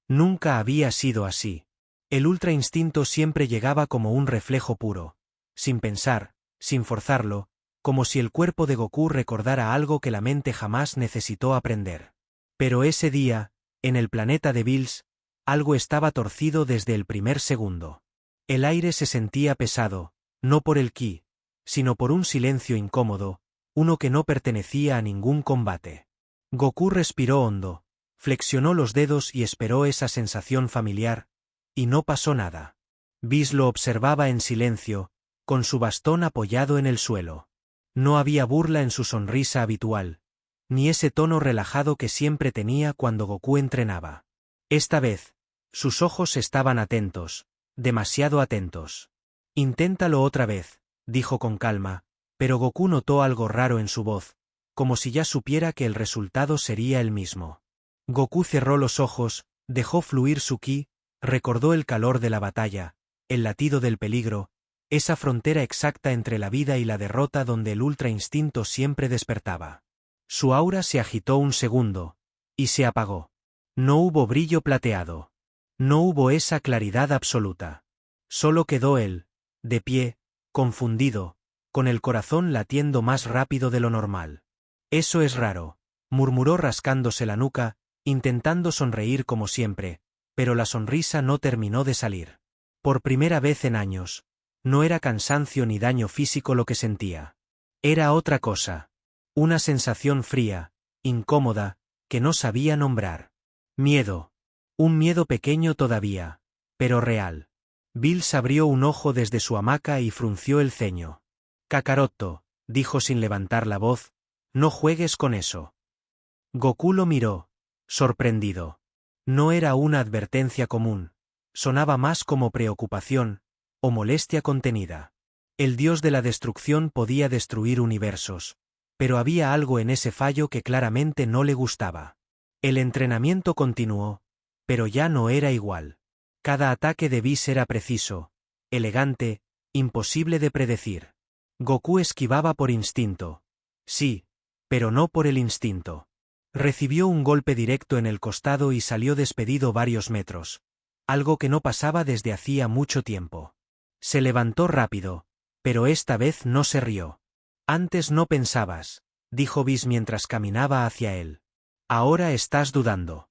Nunca había sido así. El ultra instinto siempre llegaba como un reflejo puro, sin pensar, sin forzarlo, como si el cuerpo de Goku recordara algo que la mente jamás necesitó aprender. Pero ese día, en el planeta de Bills, algo estaba torcido desde el primer segundo. El aire se sentía pesado, no por el ki, sino por un silencio incómodo, uno que no pertenecía a ningún combate. Goku respiró hondo, flexionó los dedos y esperó esa sensación familiar, y no pasó nada. Whis lo observaba en silencio, con su bastón apoyado en el suelo. No había burla en su sonrisa habitual, ni ese tono relajado que siempre tenía cuando Goku entrenaba. Esta vez, sus ojos estaban atentos, demasiado atentos. Inténtalo otra vez, dijo con calma, pero Goku notó algo raro en su voz, como si ya supiera que el resultado sería el mismo. Goku cerró los ojos, dejó fluir su ki, recordó el calor de la batalla, el latido del peligro, esa frontera exacta entre la vida y la derrota donde el ultra instinto siempre despertaba. Su aura se agitó un segundo, y se apagó. No hubo brillo plateado. No hubo esa claridad absoluta. Solo quedó él, de pie, confundido, con el corazón latiendo más rápido de lo normal. Eso es raro, murmuró rascándose la nuca, intentando sonreír como siempre, pero la sonrisa no terminó de salir. Por primera vez en años, no era cansancio ni daño físico lo que sentía. Era otra cosa. Una sensación fría, incómoda, que no sabía nombrar. Miedo. Un miedo pequeño todavía, pero real. Bills abrió un ojo desde su hamaca y frunció el ceño. Kakaroto, dijo sin levantar la voz, no juegues con eso. Goku lo miró, sorprendido. No era una advertencia común, sonaba más como preocupación, o molestia contenida. El dios de la destrucción podía destruir universos, pero había algo en ese fallo que claramente no le gustaba. El entrenamiento continuó, pero ya no era igual. Cada ataque de Whis era preciso, elegante, imposible de predecir. Goku esquivaba por instinto. Sí, pero no por el instinto. Recibió un golpe directo en el costado y salió despedido varios metros, algo que no pasaba desde hacía mucho tiempo. Se levantó rápido, pero esta vez no se rió. Antes no pensabas, dijo Whis mientras caminaba hacia él. Ahora estás dudando.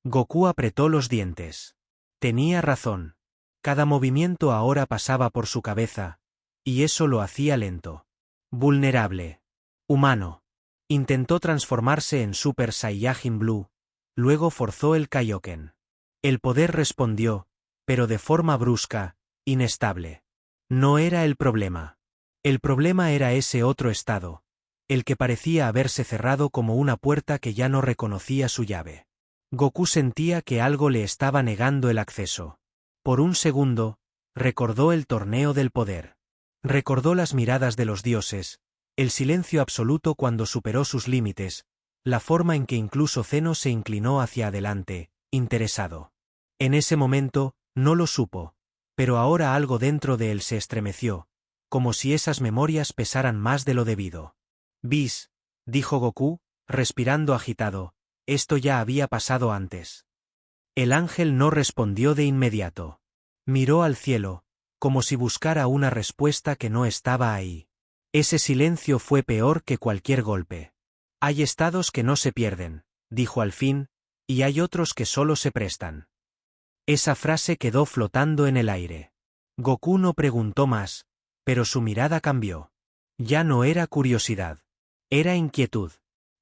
Goku apretó los dientes. Tenía razón. Cada movimiento ahora pasaba por su cabeza, y eso lo hacía lento. Vulnerable. Humano. Intentó transformarse en Super Saiyajin Blue, luego forzó el Kaioken. El poder respondió, pero de forma brusca, inestable. No era el problema. El problema era ese otro estado, el que parecía haberse cerrado como una puerta que ya no reconocía su llave. Goku sentía que algo le estaba negando el acceso. Por un segundo, recordó el torneo del poder. Recordó las miradas de los dioses, el silencio absoluto cuando superó sus límites, la forma en que incluso Zeno se inclinó hacia adelante, interesado. En ese momento, no lo supo, pero ahora algo dentro de él se estremeció, como si esas memorias pesaran más de lo debido. Whis, dijo Goku, respirando agitado, esto ya había pasado antes. El ángel no respondió de inmediato. Miró al cielo, como si buscara una respuesta que no estaba ahí. Ese silencio fue peor que cualquier golpe. Hay estados que no se pierden, dijo al fin, y hay otros que solo se prestan. Esa frase quedó flotando en el aire. Goku no preguntó más, pero su mirada cambió. Ya no era curiosidad. Era inquietud.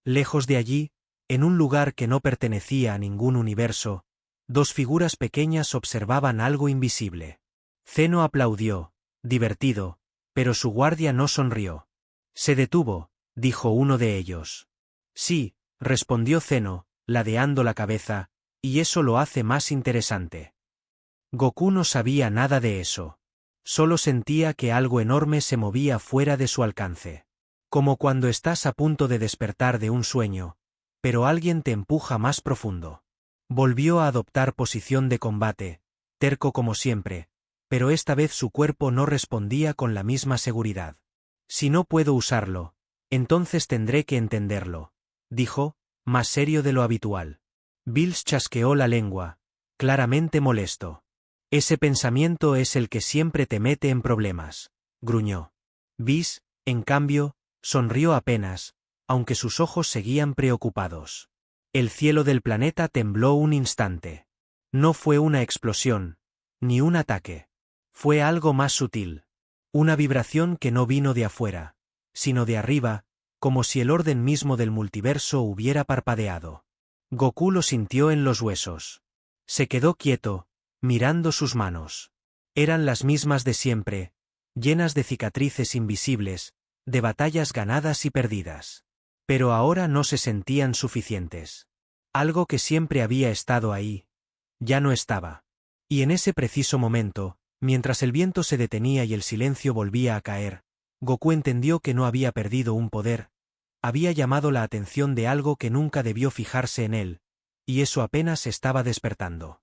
Lejos de allí, en un lugar que no pertenecía a ningún universo, dos figuras pequeñas observaban algo invisible. Zeno aplaudió, divertido, pero su guardia no sonrió. Se detuvo, dijo uno de ellos. Sí, respondió Zeno, ladeando la cabeza, y eso lo hace más interesante. Goku no sabía nada de eso. Solo sentía que algo enorme se movía fuera de su alcance. Como cuando estás a punto de despertar de un sueño, pero alguien te empuja más profundo. Volvió a adoptar posición de combate, terco como siempre, pero esta vez su cuerpo no respondía con la misma seguridad. Si no puedo usarlo, entonces tendré que entenderlo, dijo, más serio de lo habitual. Bills chasqueó la lengua, claramente molesto. Ese pensamiento es el que siempre te mete en problemas, gruñó. Whis, en cambio, sonrió apenas, aunque sus ojos seguían preocupados. El cielo del planeta tembló un instante. No fue una explosión, ni un ataque. Fue algo más sutil. Una vibración que no vino de afuera, sino de arriba, como si el orden mismo del multiverso hubiera parpadeado. Goku lo sintió en los huesos. Se quedó quieto, mirando sus manos. Eran las mismas de siempre, llenas de cicatrices invisibles, de batallas ganadas y perdidas. Pero ahora no se sentían suficientes. Algo que siempre había estado ahí, ya no estaba. Y en ese preciso momento, mientras el viento se detenía y el silencio volvía a caer, Goku entendió que no había perdido un poder, había llamado la atención de algo que nunca debió fijarse en él, y eso apenas estaba despertando.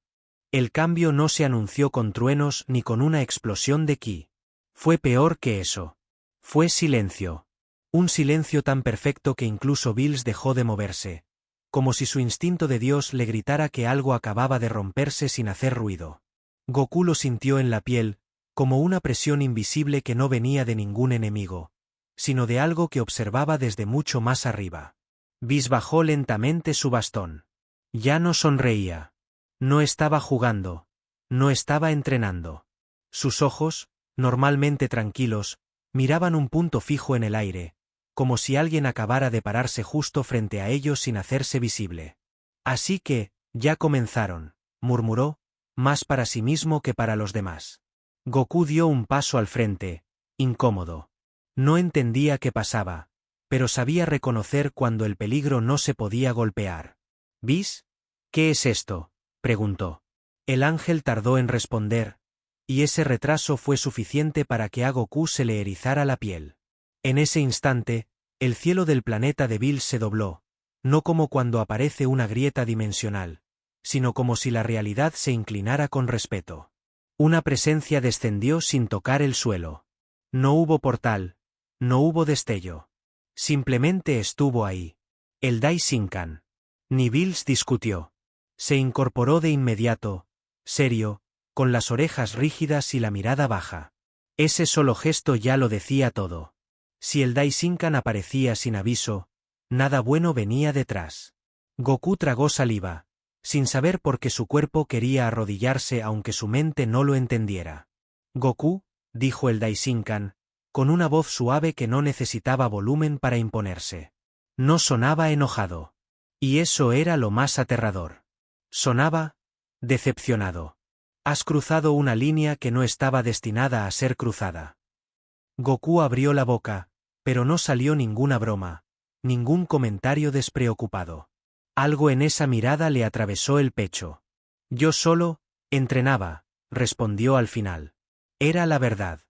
El cambio no se anunció con truenos ni con una explosión de ki. Fue peor que eso. Fue silencio. Un silencio tan perfecto que incluso Bills dejó de moverse, como si su instinto de Dios le gritara que algo acababa de romperse sin hacer ruido. Goku lo sintió en la piel, como una presión invisible que no venía de ningún enemigo, sino de algo que observaba desde mucho más arriba. Whis bajó lentamente su bastón. Ya no sonreía. No estaba jugando. No estaba entrenando. Sus ojos, normalmente tranquilos, miraban un punto fijo en el aire, como si alguien acabara de pararse justo frente a ellos sin hacerse visible. Así que, ya comenzaron, murmuró, más para sí mismo que para los demás. Goku dio un paso al frente, incómodo. No entendía qué pasaba, pero sabía reconocer cuando el peligro no se podía golpear. ¿Vis? ¿Qué es esto?, preguntó. El ángel tardó en responder, y ese retraso fue suficiente para que a Goku se le erizara la piel. En ese instante, el cielo del planeta de Bills se dobló, no como cuando aparece una grieta dimensional, sino como si la realidad se inclinara con respeto. Una presencia descendió sin tocar el suelo. No hubo portal, no hubo destello. Simplemente estuvo ahí. El Daishinkan. Ni Bills discutió. Se incorporó de inmediato, serio, con las orejas rígidas y la mirada baja. Ese solo gesto ya lo decía todo. Si el Daishinkan aparecía sin aviso, nada bueno venía detrás. Goku tragó saliva, sin saber por qué su cuerpo quería arrodillarse aunque su mente no lo entendiera. Goku, dijo el Daishinkan, con una voz suave que no necesitaba volumen para imponerse. No sonaba enojado. Y eso era lo más aterrador. Sonaba decepcionado. Has cruzado una línea que no estaba destinada a ser cruzada. Goku abrió la boca, pero no salió ninguna broma, ningún comentario despreocupado. Algo en esa mirada le atravesó el pecho. Yo solo entrenaba, respondió al final. Era la verdad.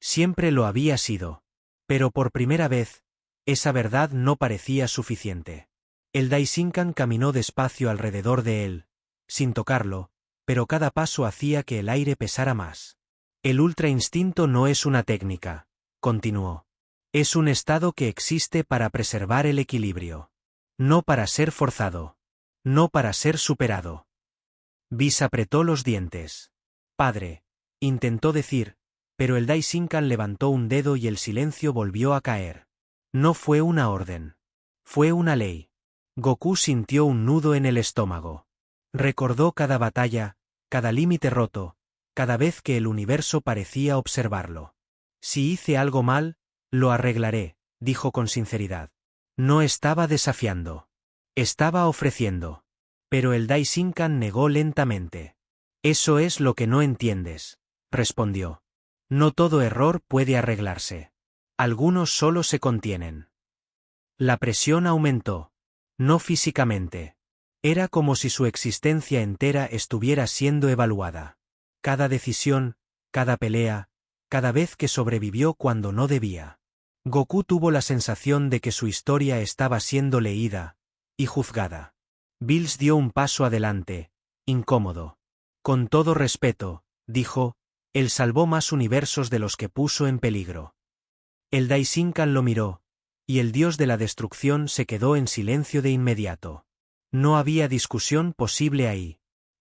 Siempre lo había sido. Pero por primera vez, esa verdad no parecía suficiente. El Daishinkan caminó despacio alrededor de él, sin tocarlo, pero cada paso hacía que el aire pesara más. El ultra instinto no es una técnica, continuó. Es un estado que existe para preservar el equilibrio. No para ser forzado. No para ser superado. Whis apretó los dientes. Padre, intentó decir, pero el Daishinkan levantó un dedo y el silencio volvió a caer. No fue una orden. Fue una ley. Goku sintió un nudo en el estómago. Recordó cada batalla, cada límite roto, cada vez que el universo parecía observarlo. Si hice algo mal, lo arreglaré, dijo con sinceridad. No estaba desafiando. Estaba ofreciendo. Pero el Daishinkan negó lentamente. Eso es lo que no entiendes, respondió. No todo error puede arreglarse. Algunos solo se contienen. La presión aumentó. No físicamente. Era como si su existencia entera estuviera siendo evaluada. Cada decisión, cada pelea, cada vez que sobrevivió cuando no debía. Goku tuvo la sensación de que su historia estaba siendo leída y juzgada. Bills dio un paso adelante, incómodo. Con todo respeto, dijo, él salvó más universos de los que puso en peligro. El Daishinkan lo miró, y el dios de la destrucción se quedó en silencio de inmediato. No había discusión posible ahí.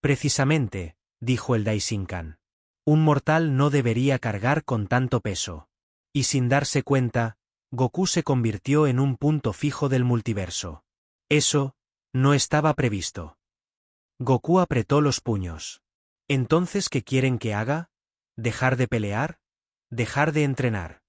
Precisamente, dijo el Daishinkan. Un mortal no debería cargar con tanto peso. Y sin darse cuenta, Goku se convirtió en un punto fijo del multiverso. Eso no estaba previsto. Goku apretó los puños. ¿Entonces qué quieren que haga? ¿Dejar de pelear? ¿Dejar de entrenar?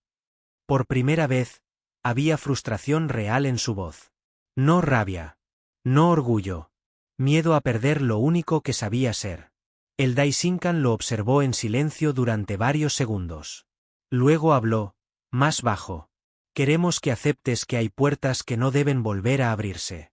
Por primera vez, había frustración real en su voz. No rabia. No orgullo. Miedo a perder lo único que sabía ser. El Daishinkan lo observó en silencio durante varios segundos. Luego habló, más bajo. Queremos que aceptes que hay puertas que no deben volver a abrirse.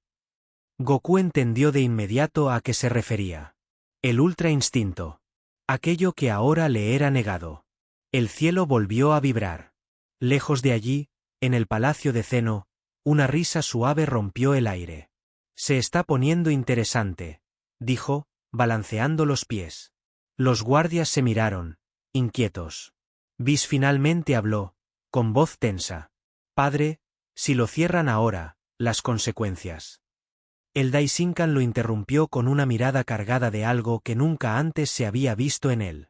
Goku entendió de inmediato a qué se refería. El ultra instinto. Aquello que ahora le era negado. El cielo volvió a vibrar. Lejos de allí, en el palacio de Zeno, una risa suave rompió el aire. Se está poniendo interesante, dijo, balanceando los pies. Los guardias se miraron, inquietos. Whis finalmente habló, con voz tensa. Padre, si lo cierran ahora, las consecuencias. El Daishinkan lo interrumpió con una mirada cargada de algo que nunca antes se había visto en él.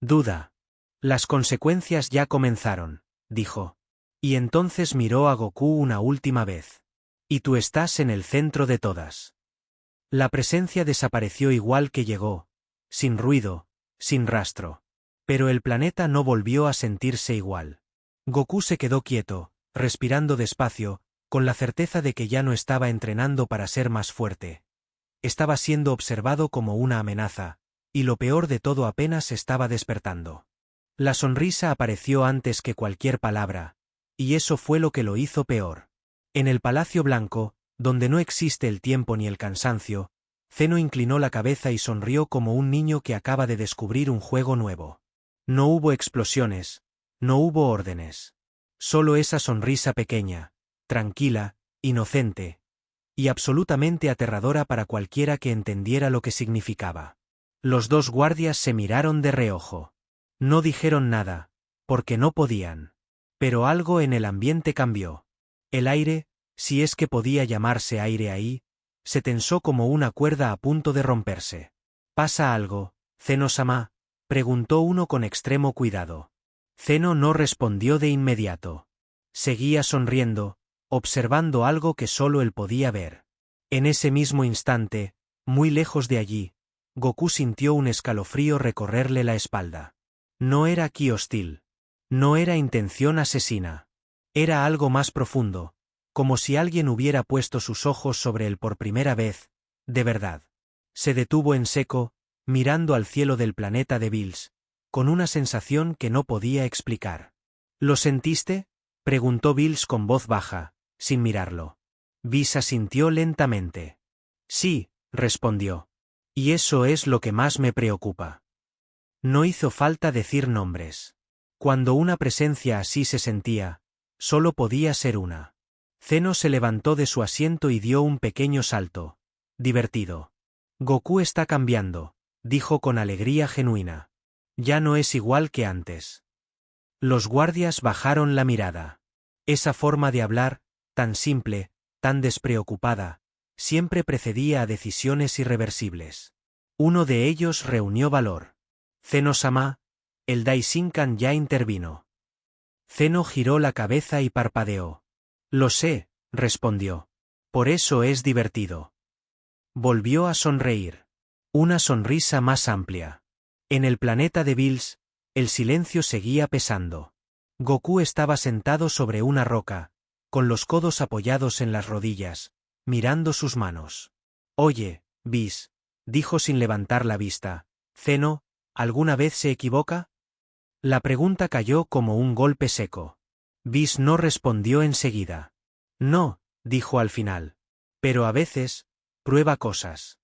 Duda. Las consecuencias ya comenzaron, dijo. Y entonces miró a Goku una última vez. Y tú estás en el centro de todas. La presencia desapareció igual que llegó, sin ruido, sin rastro. Pero el planeta no volvió a sentirse igual. Goku se quedó quieto, respirando despacio, con la certeza de que ya no estaba entrenando para ser más fuerte. Estaba siendo observado como una amenaza, y lo peor de todo apenas estaba despertando. La sonrisa apareció antes que cualquier palabra, y eso fue lo que lo hizo peor. En el Palacio Blanco, donde no existe el tiempo ni el cansancio, Zeno inclinó la cabeza y sonrió como un niño que acaba de descubrir un juego nuevo. No hubo explosiones, no hubo órdenes. Solo esa sonrisa pequeña, tranquila, inocente, y absolutamente aterradora para cualquiera que entendiera lo que significaba. Los dos guardias se miraron de reojo. No dijeron nada, porque no podían. Pero algo en el ambiente cambió. El aire, si es que podía llamarse aire ahí, se tensó como una cuerda a punto de romperse. ¿Pasa algo, Zeno-sama?, preguntó uno con extremo cuidado. Zeno no respondió de inmediato. Seguía sonriendo, observando algo que solo él podía ver. En ese mismo instante, muy lejos de allí, Goku sintió un escalofrío recorrerle la espalda. No era ki hostil. No era intención asesina. Era algo más profundo, como si alguien hubiera puesto sus ojos sobre él por primera vez, de verdad. Se detuvo en seco, mirando al cielo del planeta de Bills, con una sensación que no podía explicar. ¿Lo sentiste?, preguntó Bills con voz baja, sin mirarlo. Whis asintió lentamente. Sí, respondió. Y eso es lo que más me preocupa. No hizo falta decir nombres. Cuando una presencia así se sentía, solo podía ser una. Zeno se levantó de su asiento y dio un pequeño salto. Divertido. Goku está cambiando, dijo con alegría genuina. Ya no es igual que antes. Los guardias bajaron la mirada. Esa forma de hablar, tan simple, tan despreocupada, siempre precedía a decisiones irreversibles. Uno de ellos reunió valor. Zeno-sama, el Daishinkan ya intervino. Zeno giró la cabeza y parpadeó. Lo sé, respondió. Por eso es divertido. Volvió a sonreír. Una sonrisa más amplia. En el planeta de Bills, el silencio seguía pesando. Goku estaba sentado sobre una roca, con los codos apoyados en las rodillas, mirando sus manos. Oye, Whis, dijo sin levantar la vista, ¿Zeno, alguna vez se equivoca? La pregunta cayó como un golpe seco. Whis no respondió enseguida. No, dijo al final. Pero a veces, prueba cosas.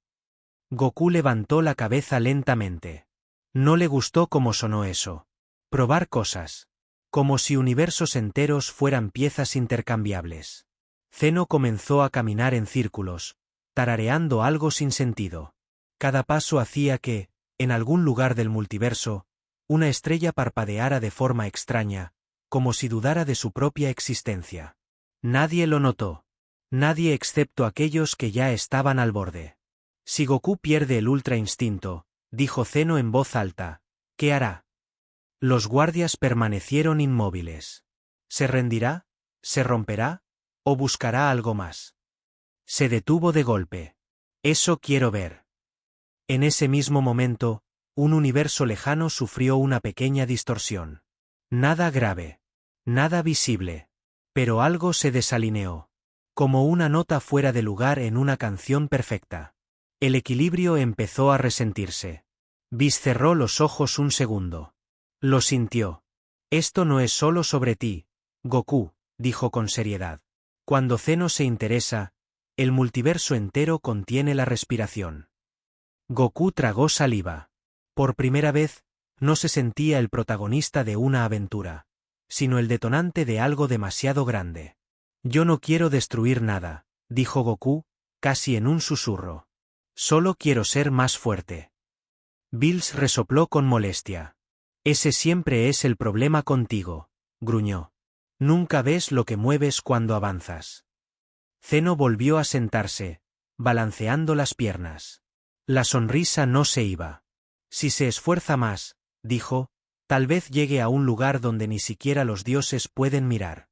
Goku levantó la cabeza lentamente. No le gustó cómo sonó eso. Probar cosas. Como si universos enteros fueran piezas intercambiables. Zeno comenzó a caminar en círculos, tarareando algo sin sentido. Cada paso hacía que, en algún lugar del multiverso, una estrella parpadeara de forma extraña, como si dudara de su propia existencia. Nadie lo notó. Nadie excepto aquellos que ya estaban al borde. Si Goku pierde el Ultra Instinto, dijo Zeno en voz alta, ¿qué hará? Los guardias permanecieron inmóviles. ¿Se rendirá? ¿Se romperá? ¿O buscará algo más? Se detuvo de golpe. Eso quiero ver. En ese mismo momento, un universo lejano sufrió una pequeña distorsión. Nada grave. Nada visible. Pero algo se desalineó. Como una nota fuera de lugar en una canción perfecta. El equilibrio empezó a resentirse. Whis cerró los ojos un segundo. Lo sintió. Esto no es solo sobre ti, Goku, dijo con seriedad. Cuando Zeno se interesa, el multiverso entero contiene la respiración. Goku tragó saliva. Por primera vez, no se sentía el protagonista de una aventura, sino el detonante de algo demasiado grande. Yo no quiero destruir nada, dijo Goku, casi en un susurro. Solo quiero ser más fuerte. Bills resopló con molestia. Ese siempre es el problema contigo, gruñó. Nunca ves lo que mueves cuando avanzas. Zeno volvió a sentarse, balanceando las piernas. La sonrisa no se iba. Si se esfuerza más, dijo, tal vez llegue a un lugar donde ni siquiera los dioses pueden mirar.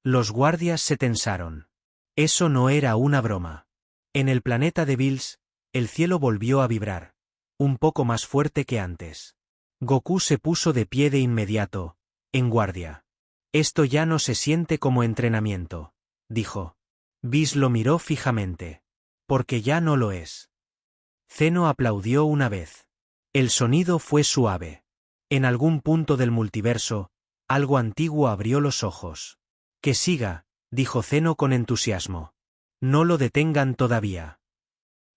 Los guardias se tensaron. Eso no era una broma. En el planeta de Bills, el cielo volvió a vibrar, un poco más fuerte que antes. Goku se puso de pie de inmediato, en guardia. Esto ya no se siente como entrenamiento, dijo. Whis lo miró fijamente. Porque ya no lo es. Zeno aplaudió una vez. El sonido fue suave. En algún punto del multiverso, algo antiguo abrió los ojos. Que siga, dijo Zeno con entusiasmo. No lo detengan todavía.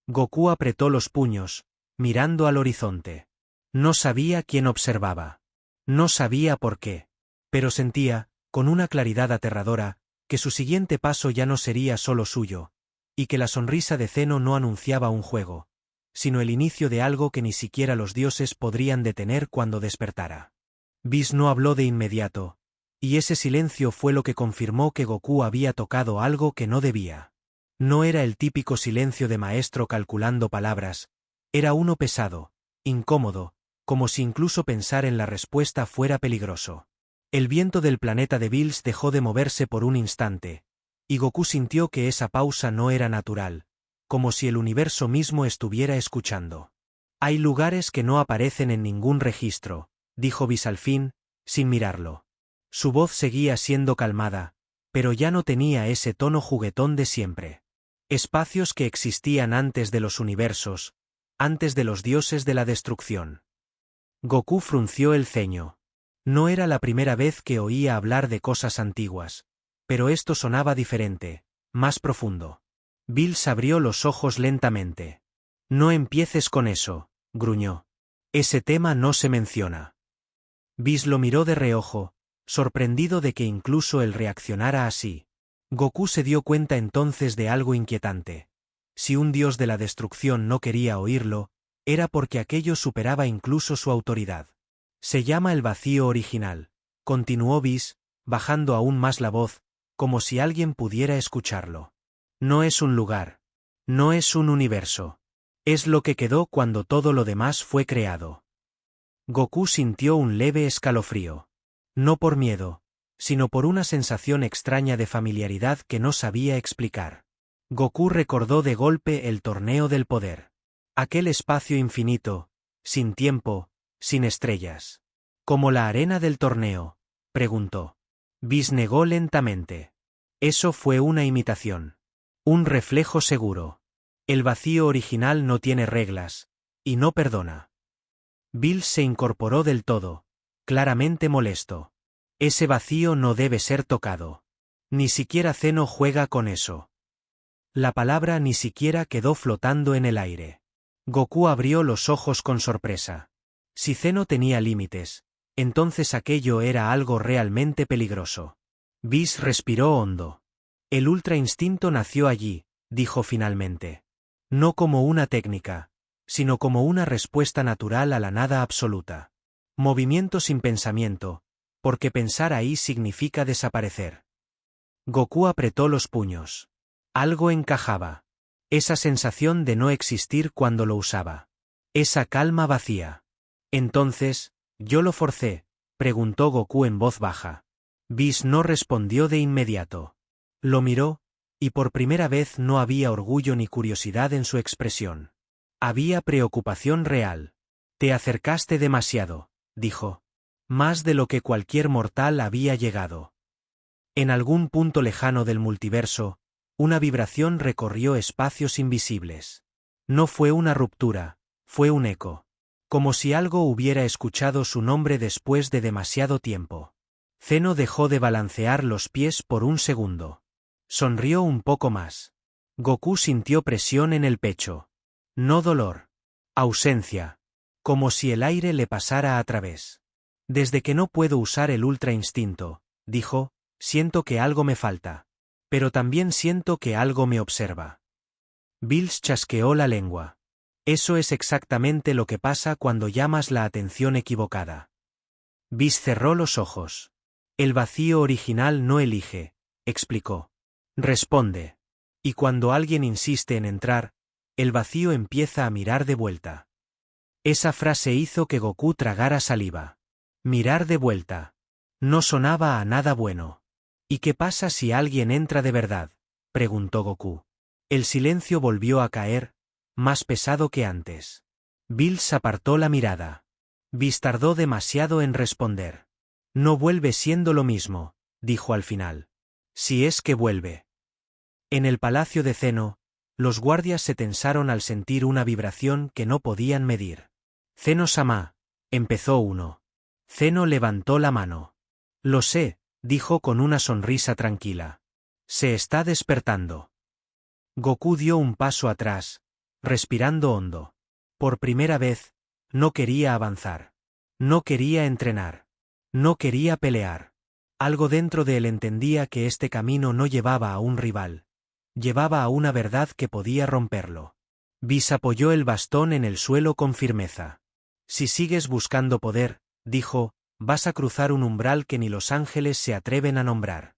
Goku apretó los puños, mirando al horizonte. No sabía quién observaba. No sabía por qué. Pero sentía, con una claridad aterradora, que su siguiente paso ya no sería solo suyo, y que la sonrisa de Zeno no anunciaba un juego, sino el inicio de algo que ni siquiera los dioses podrían detener cuando despertara. Whis no habló de inmediato, y ese silencio fue lo que confirmó que Goku había tocado algo que no debía. No era el típico silencio de maestro calculando palabras, era uno pesado, incómodo, como si incluso pensar en la respuesta fuera peligroso. El viento del planeta de Bills dejó de moverse por un instante, y Goku sintió que esa pausa no era natural, como si el universo mismo estuviera escuchando. Hay lugares que no aparecen en ningún registro, dijo Whis al fin, sin mirarlo. Su voz seguía siendo calmada, pero ya no tenía ese tono juguetón de siempre. Espacios que existían antes de los universos, antes de los dioses de la destrucción. Goku frunció el ceño. No era la primera vez que oía hablar de cosas antiguas, pero esto sonaba diferente, más profundo. Bills abrió los ojos lentamente. No empieces con eso, gruñó. Ese tema no se menciona. Whis lo miró de reojo, sorprendido de que incluso él reaccionara así. Goku se dio cuenta entonces de algo inquietante. Si un dios de la destrucción no quería oírlo, era porque aquello superaba incluso su autoridad. Se llama el vacío original, continuó Whis, bajando aún más la voz, como si alguien pudiera escucharlo. No es un lugar. No es un universo. Es lo que quedó cuando todo lo demás fue creado. Goku sintió un leve escalofrío. No por miedo, sino por una sensación extraña de familiaridad que no sabía explicar. Goku recordó de golpe el torneo del poder. Aquel espacio infinito, sin tiempo, sin estrellas. ¿Como la arena del torneo?, preguntó. Whis negó lentamente. Eso fue una imitación. Un reflejo seguro. El vacío original no tiene reglas, y no perdona. Bills se incorporó del todo, claramente molesto. Ese vacío no debe ser tocado. Ni siquiera Zeno juega con eso. La palabra ni siquiera quedó flotando en el aire. Goku abrió los ojos con sorpresa. Si Zeno tenía límites, entonces aquello era algo realmente peligroso. Whis respiró hondo. El Ultra Instinto nació allí, dijo finalmente. No como una técnica, sino como una respuesta natural a la nada absoluta. Movimiento sin pensamiento, porque pensar ahí significa desaparecer. Goku apretó los puños. Algo encajaba. Esa sensación de no existir cuando lo usaba. Esa calma vacía. Entonces, ¿yo lo forcé?, preguntó Goku en voz baja. Whis no respondió de inmediato. Lo miró, y por primera vez no había orgullo ni curiosidad en su expresión. Había preocupación real. Te acercaste demasiado, dijo. Más de lo que cualquier mortal había llegado. En algún punto lejano del multiverso, una vibración recorrió espacios invisibles. No fue una ruptura, fue un eco. Como si algo hubiera escuchado su nombre después de demasiado tiempo. Zeno dejó de balancear los pies por un segundo. Sonrió un poco más. Goku sintió presión en el pecho. No dolor. Ausencia. Como si el aire le pasara a través. Desde que no puedo usar el ultra instinto, dijo, siento que algo me falta. Pero también siento que algo me observa. Bills chasqueó la lengua. Eso es exactamente lo que pasa cuando llamas la atención equivocada. Whis cerró los ojos. El vacío original no elige, explicó. Responde. Y cuando alguien insiste en entrar, el vacío empieza a mirar de vuelta. Esa frase hizo que Goku tragara saliva. Mirar de vuelta. No sonaba a nada bueno. ¿Y qué pasa si alguien entra de verdad?, preguntó Goku. El silencio volvió a caer, más pesado que antes. Bills apartó la mirada. Whis tardó demasiado en responder. No vuelve siendo lo mismo, dijo al final. Si es que vuelve. En el palacio de Zeno, los guardias se tensaron al sentir una vibración que no podían medir. Zeno-sama, empezó uno. Zeno levantó la mano. Lo sé, dijo con una sonrisa tranquila. Se está despertando. Goku dio un paso atrás, respirando hondo. Por primera vez, no quería avanzar. No quería entrenar. No quería pelear. Algo dentro de él entendía que este camino no llevaba a un rival. Llevaba a una verdad que podía romperlo. Whis apoyó el bastón en el suelo con firmeza. Si sigues buscando poder, dijo, vas a cruzar un umbral que ni los ángeles se atreven a nombrar.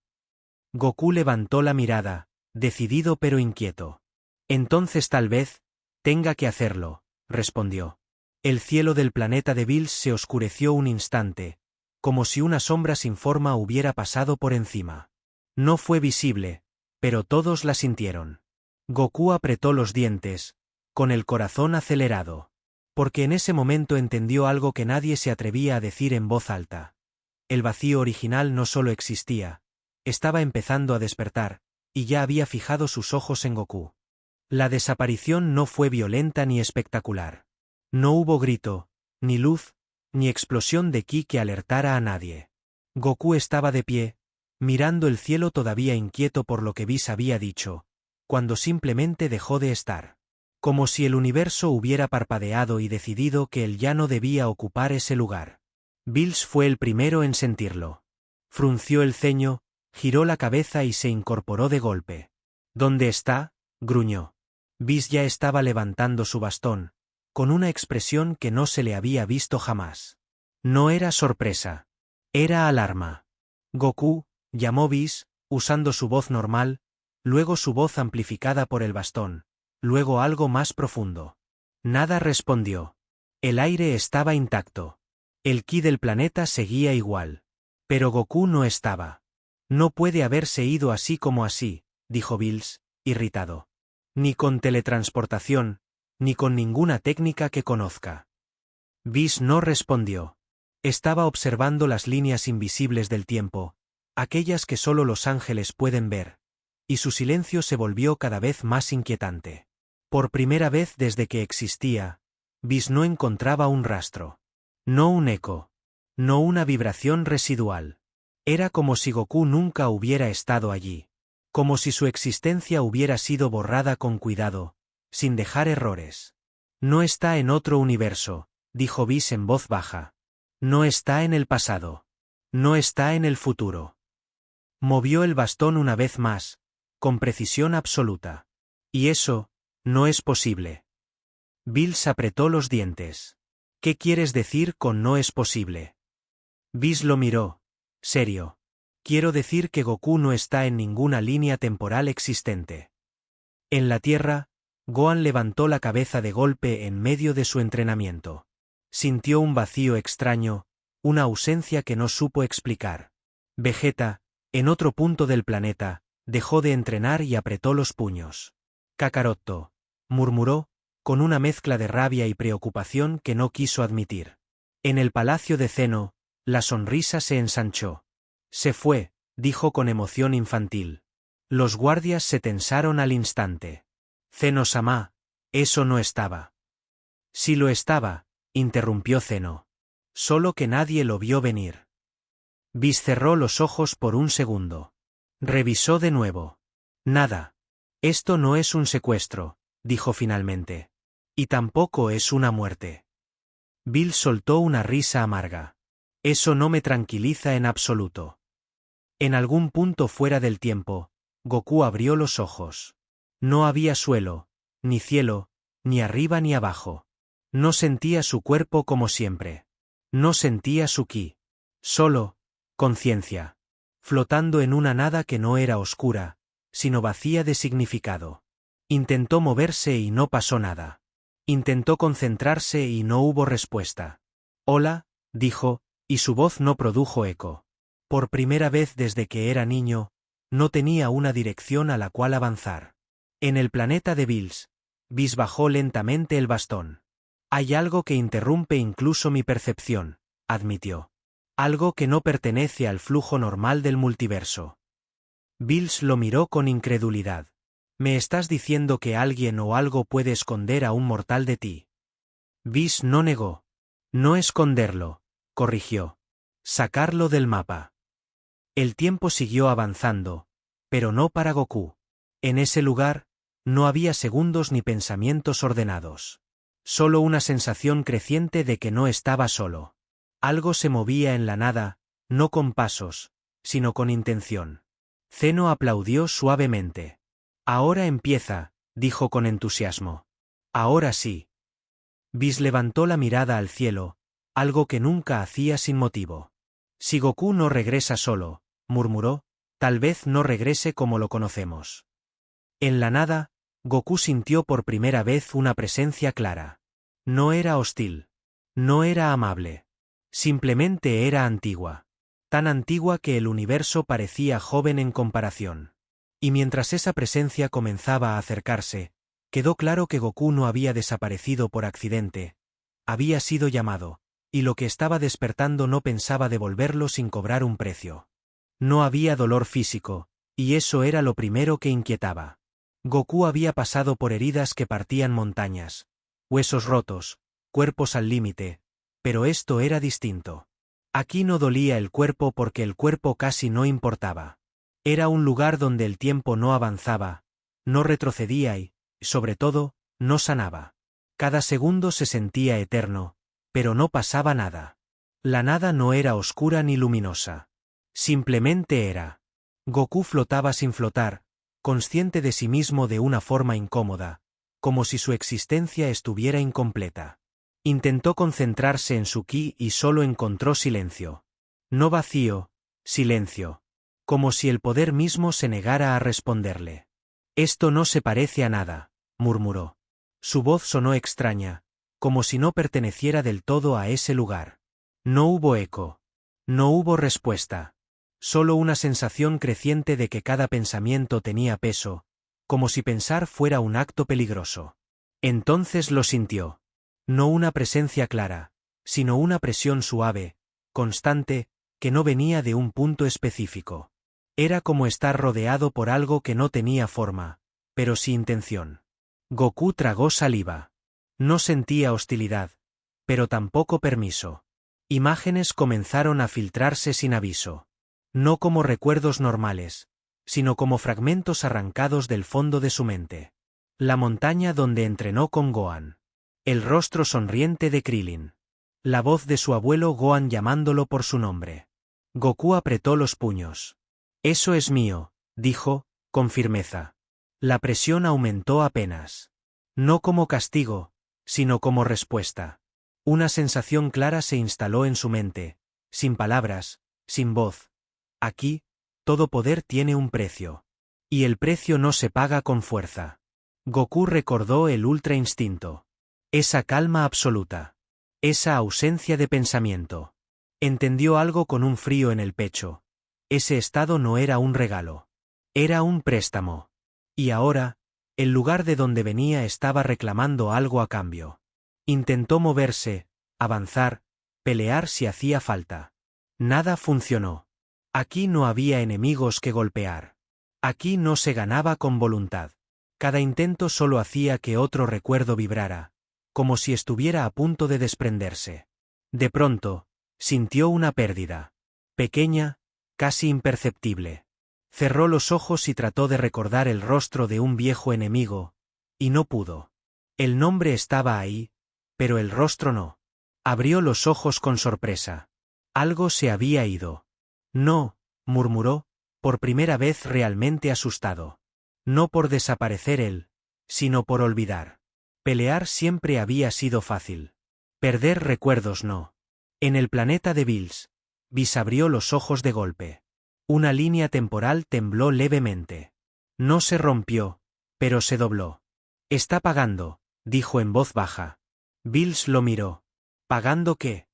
Goku levantó la mirada, decidido pero inquieto. Entonces tal vez tenga que hacerlo, respondió. El cielo del planeta de Bills se oscureció un instante, como si una sombra sin forma hubiera pasado por encima. No fue visible, pero todos la sintieron. Goku apretó los dientes, con el corazón acelerado. Porque en ese momento entendió algo que nadie se atrevía a decir en voz alta. El vacío original no solo existía, estaba empezando a despertar, y ya había fijado sus ojos en Goku. La desaparición no fue violenta ni espectacular. No hubo grito, ni luz, ni explosión de ki que alertara a nadie. Goku estaba de pie, mirando el cielo todavía inquieto por lo que Whis había dicho, cuando simplemente dejó de estar. Como si el universo hubiera parpadeado y decidido que él ya no debía ocupar ese lugar. Bills fue el primero en sentirlo. Frunció el ceño, giró la cabeza y se incorporó de golpe. ¿Dónde está?, gruñó. Whis ya estaba levantando su bastón, con una expresión que no se le había visto jamás. No era sorpresa. Era alarma. Goku, llamó Whis, usando su voz normal, luego su voz amplificada por el bastón. Luego algo más profundo. Nada respondió. El aire estaba intacto. El ki del planeta seguía igual. Pero Goku no estaba. No puede haberse ido así como así, dijo Bills, irritado. Ni con teletransportación, ni con ninguna técnica que conozca. Whis no respondió. Estaba observando las líneas invisibles del tiempo, aquellas que solo los ángeles pueden ver, y su silencio se volvió cada vez más inquietante. Por primera vez desde que existía, Whis no encontraba un rastro. No un eco. No una vibración residual. Era como si Goku nunca hubiera estado allí. Como si su existencia hubiera sido borrada con cuidado, sin dejar errores. No está en otro universo, dijo Whis en voz baja. No está en el pasado. No está en el futuro. Movió el bastón una vez más, con precisión absoluta. Y eso, no es posible. Bills apretó los dientes. ¿Qué quieres decir con no es posible? Whis lo miró. Serio. Quiero decir que Goku no está en ninguna línea temporal existente. En la Tierra, Gohan levantó la cabeza de golpe en medio de su entrenamiento. Sintió un vacío extraño, una ausencia que no supo explicar. Vegeta, en otro punto del planeta, dejó de entrenar y apretó los puños. Kakaroto, murmuró, con una mezcla de rabia y preocupación que no quiso admitir. En el palacio de Zeno, la sonrisa se ensanchó. Se fue, dijo con emoción infantil. Los guardias se tensaron al instante. Zeno-sama, eso no estaba. Sí lo estaba, interrumpió Zeno. Solo que nadie lo vio venir. Whis cerró los ojos por un segundo. Revisó de nuevo. Nada. Esto no es un secuestro, dijo finalmente. Y tampoco es una muerte. Bill soltó una risa amarga. Eso no me tranquiliza en absoluto. En algún punto fuera del tiempo, Goku abrió los ojos. No había suelo, ni cielo, ni arriba ni abajo. No sentía su cuerpo como siempre. No sentía su ki. Solo, conciencia. Flotando en una nada que no era oscura, sino vacía de significado. Intentó moverse y no pasó nada. Intentó concentrarse y no hubo respuesta. Hola, dijo, y su voz no produjo eco. Por primera vez desde que era niño, no tenía una dirección a la cual avanzar. En el planeta de Bills, Whis bajó lentamente el bastón. Hay algo que interrumpe incluso mi percepción, admitió. Algo que no pertenece al flujo normal del multiverso. Bills lo miró con incredulidad. ¿Me estás diciendo que alguien o algo puede esconder a un mortal de ti? Whis no negó. No esconderlo, corrigió. Sacarlo del mapa. El tiempo siguió avanzando, pero no para Goku. En ese lugar, no había segundos ni pensamientos ordenados. Solo una sensación creciente de que no estaba solo. Algo se movía en la nada, no con pasos, sino con intención. Zeno aplaudió suavemente. Ahora empieza, dijo con entusiasmo. Ahora sí. Whis levantó la mirada al cielo, algo que nunca hacía sin motivo. Si Goku no regresa solo, murmuró, tal vez no regrese como lo conocemos. En la nada, Goku sintió por primera vez una presencia clara. No era hostil. No era amable. Simplemente era antigua. Tan antigua que el universo parecía joven en comparación. Y mientras esa presencia comenzaba a acercarse, quedó claro que Goku no había desaparecido por accidente. Había sido llamado, y lo que estaba despertando no pensaba devolverlo sin cobrar un precio. No había dolor físico, y eso era lo primero que inquietaba. Goku había pasado por heridas que partían montañas, huesos rotos, cuerpos al límite, pero esto era distinto. Aquí no dolía el cuerpo porque el cuerpo casi no importaba. Era un lugar donde el tiempo no avanzaba, no retrocedía y, sobre todo, no sanaba. Cada segundo se sentía eterno, pero no pasaba nada. La nada no era oscura ni luminosa. Simplemente era. Goku flotaba sin flotar, consciente de sí mismo de una forma incómoda, como si su existencia estuviera incompleta. Intentó concentrarse en su ki y solo encontró silencio. No vacío, silencio. Como si el poder mismo se negara a responderle. Esto no se parece a nada, murmuró. Su voz sonó extraña, como si no perteneciera del todo a ese lugar. No hubo eco. No hubo respuesta. Solo una sensación creciente de que cada pensamiento tenía peso, como si pensar fuera un acto peligroso. Entonces lo sintió. No una presencia clara, sino una presión suave, constante, que no venía de un punto específico. Era como estar rodeado por algo que no tenía forma, pero sin intención. Goku tragó saliva. No sentía hostilidad, pero tampoco permiso. Imágenes comenzaron a filtrarse sin aviso. No como recuerdos normales, sino como fragmentos arrancados del fondo de su mente. La montaña donde entrenó con Gohan. El rostro sonriente de Krillin. La voz de su abuelo Gohan llamándolo por su nombre. Goku apretó los puños. Eso es mío, dijo, con firmeza. La presión aumentó apenas. No como castigo, sino como respuesta. Una sensación clara se instaló en su mente, sin palabras, sin voz. Aquí, todo poder tiene un precio. Y el precio no se paga con fuerza. Goku recordó el Ultra Instinto. Esa calma absoluta. Esa ausencia de pensamiento. Entendió algo con un frío en el pecho. Ese estado no era un regalo. Era un préstamo. Y ahora, el lugar de donde venía estaba reclamando algo a cambio. Intentó moverse, avanzar, pelear si hacía falta. Nada funcionó. Aquí no había enemigos que golpear. Aquí no se ganaba con voluntad. Cada intento solo hacía que otro recuerdo vibrara, como si estuviera a punto de desprenderse. De pronto, sintió una pérdida. Pequeña, casi imperceptible. Cerró los ojos y trató de recordar el rostro de un viejo enemigo, y no pudo. El nombre estaba ahí, pero el rostro no. Abrió los ojos con sorpresa. Algo se había ido. No, murmuró, por primera vez realmente asustado. No por desaparecer él, sino por olvidar. Pelear siempre había sido fácil. Perder recuerdos no. En el planeta de Bills, Whis abrió los ojos de golpe. Una línea temporal tembló levemente. No se rompió, pero se dobló. «Está pagando», dijo en voz baja. Bills lo miró. «¿Pagando qué?»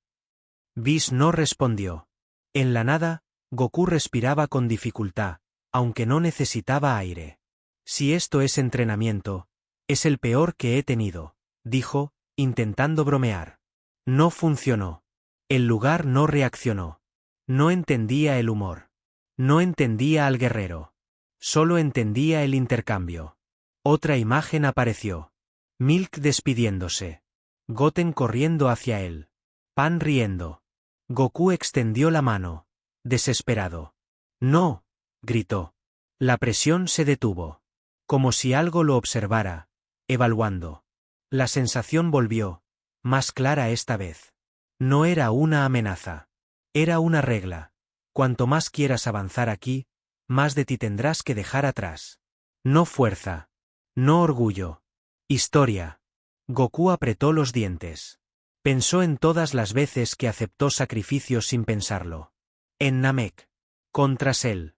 Whis no respondió. En la nada, Goku respiraba con dificultad, aunque no necesitaba aire. «Si esto es entrenamiento, es el peor que he tenido», dijo, intentando bromear. No funcionó. El lugar no reaccionó. No entendía el humor. No entendía al guerrero. Solo entendía el intercambio. Otra imagen apareció. Milk despidiéndose. Goten corriendo hacia él. Pan riendo. Goku extendió la mano. Desesperado. «No», gritó. La presión se detuvo. Como si algo lo observara, evaluando. La sensación volvió, más clara esta vez. No era una amenaza. Era una regla. Cuanto más quieras avanzar aquí, más de ti tendrás que dejar atrás. No fuerza. No orgullo. Historia. Goku apretó los dientes. Pensó en todas las veces que aceptó sacrificios sin pensarlo. En Namek. Contra Cell.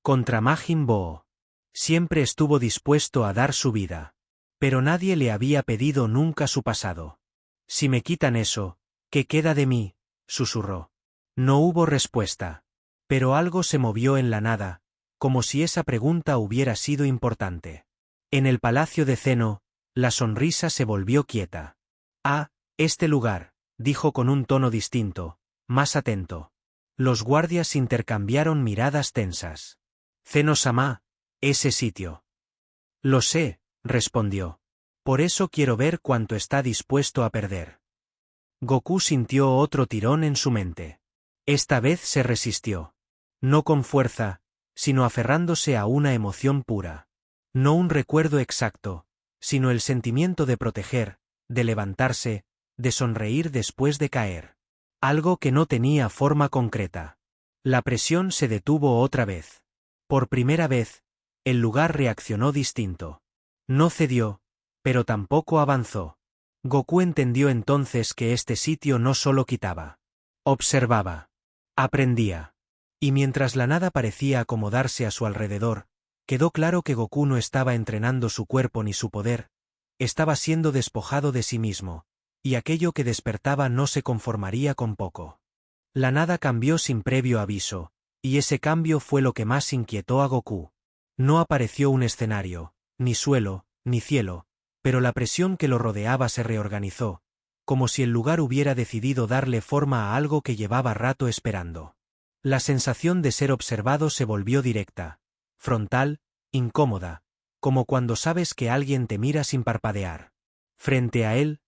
Contra Majin Buu. Siempre estuvo dispuesto a dar su vida. Pero nadie le había pedido nunca su pasado. «Si me quitan eso, ¿qué queda de mí?», susurró. No hubo respuesta. Pero algo se movió en la nada, como si esa pregunta hubiera sido importante. En el palacio de Zeno, la sonrisa se volvió quieta. «Ah, este lugar», dijo con un tono distinto, más atento. Los guardias intercambiaron miradas tensas. «Zeno-sama, ese sitio». «Lo sé», respondió. «Por eso quiero ver cuánto está dispuesto a perder». Goku sintió otro tirón en su mente. Esta vez se resistió. No con fuerza, sino aferrándose a una emoción pura. No un recuerdo exacto, sino el sentimiento de proteger, de levantarse, de sonreír después de caer. Algo que no tenía forma concreta. La presión se detuvo otra vez. Por primera vez, el lugar reaccionó distinto. No cedió, pero tampoco avanzó. Goku entendió entonces que este sitio no solo quitaba. Observaba. Aprendía. Y mientras la nada parecía acomodarse a su alrededor, quedó claro que Goku no estaba entrenando su cuerpo ni su poder, estaba siendo despojado de sí mismo, y aquello que despertaba no se conformaría con poco. La nada cambió sin previo aviso, y ese cambio fue lo que más inquietó a Goku. No apareció un escenario, ni suelo, ni cielo, pero la presión que lo rodeaba se reorganizó, como si el lugar hubiera decidido darle forma a algo que llevaba rato esperando. La sensación de ser observado se volvió directa, frontal, incómoda, como cuando sabes que alguien te mira sin parpadear. Frente a él,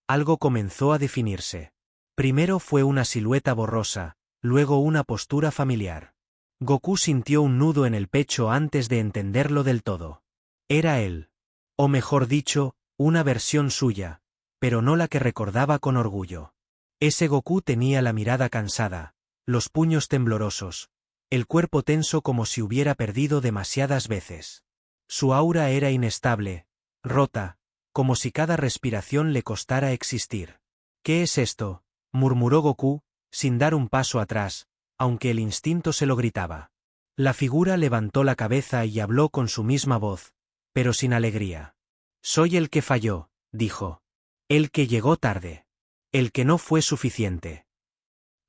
algo comenzó a definirse. Primero fue una silueta borrosa, luego una postura familiar. Goku sintió un nudo en el pecho antes de entenderlo del todo. Era él. O mejor dicho, una versión suya, pero no la que recordaba con orgullo. Ese Goku tenía la mirada cansada, los puños temblorosos, el cuerpo tenso como si hubiera perdido demasiadas veces. Su aura era inestable, rota, como si cada respiración le costara existir. «¿Qué es esto?», murmuró Goku, sin dar un paso atrás, aunque el instinto se lo gritaba. La figura levantó la cabeza y habló con su misma voz, pero sin alegría. Soy el que falló, dijo. El que llegó tarde. El que no fue suficiente.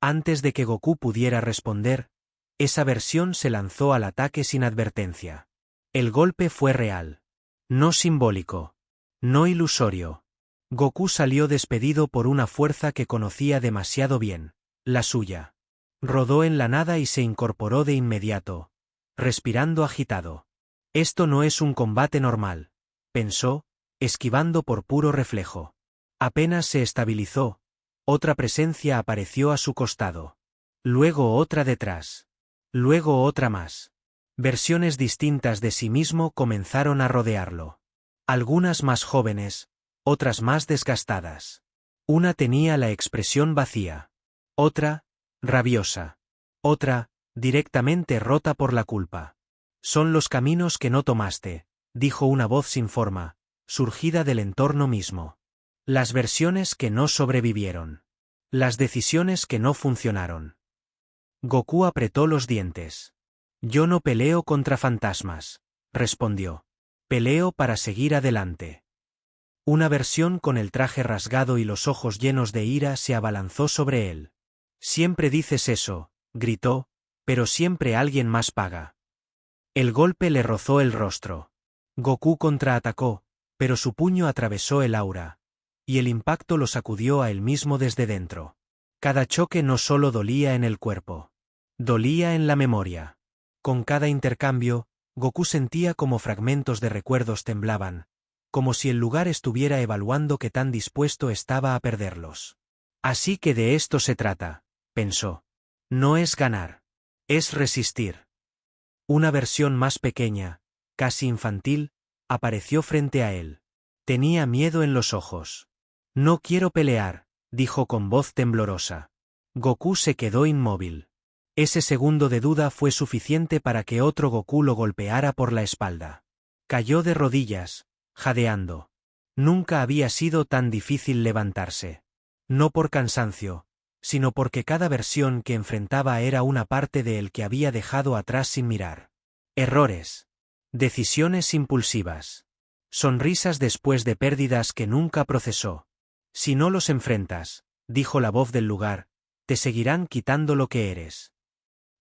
Antes de que Goku pudiera responder, esa versión se lanzó al ataque sin advertencia. El golpe fue real. No simbólico. No ilusorio. Goku salió despedido por una fuerza que conocía demasiado bien, la suya. Rodó en la nada y se incorporó de inmediato, respirando agitado. Esto no es un combate normal, pensó, esquivando por puro reflejo. Apenas se estabilizó, otra presencia apareció a su costado. Luego otra detrás. Luego otra más. Versiones distintas de sí mismo comenzaron a rodearlo. Algunas más jóvenes, otras más desgastadas. Una tenía la expresión vacía. Otra, rabiosa. Otra, directamente rota por la culpa. Son los caminos que no tomaste, dijo una voz sin forma, surgida del entorno mismo. Las versiones que no sobrevivieron. Las decisiones que no funcionaron. Goku apretó los dientes. Yo no peleo contra fantasmas, respondió. Peleo para seguir adelante. Una versión con el traje rasgado y los ojos llenos de ira se abalanzó sobre él. Siempre dices eso, gritó, pero siempre alguien más paga. El golpe le rozó el rostro. Goku contraatacó, pero su puño atravesó el aura, y el impacto lo sacudió a él mismo desde dentro. Cada choque no solo dolía en el cuerpo. Dolía en la memoria. Con cada intercambio, Goku sentía como fragmentos de recuerdos temblaban, como si el lugar estuviera evaluando qué tan dispuesto estaba a perderlos. Así que de esto se trata, pensó. No es ganar. Es resistir. Una versión más pequeña, casi infantil, apareció frente a él. Tenía miedo en los ojos. No quiero pelear, dijo con voz temblorosa. Goku se quedó inmóvil. Ese segundo de duda fue suficiente para que otro Goku lo golpeara por la espalda. Cayó de rodillas, jadeando. Nunca había sido tan difícil levantarse. No por cansancio, sino porque cada versión que enfrentaba era una parte de él que había dejado atrás sin mirar. Errores. Decisiones impulsivas. Sonrisas después de pérdidas que nunca procesó. Si no los enfrentas, dijo la voz del lugar, te seguirán quitando lo que eres.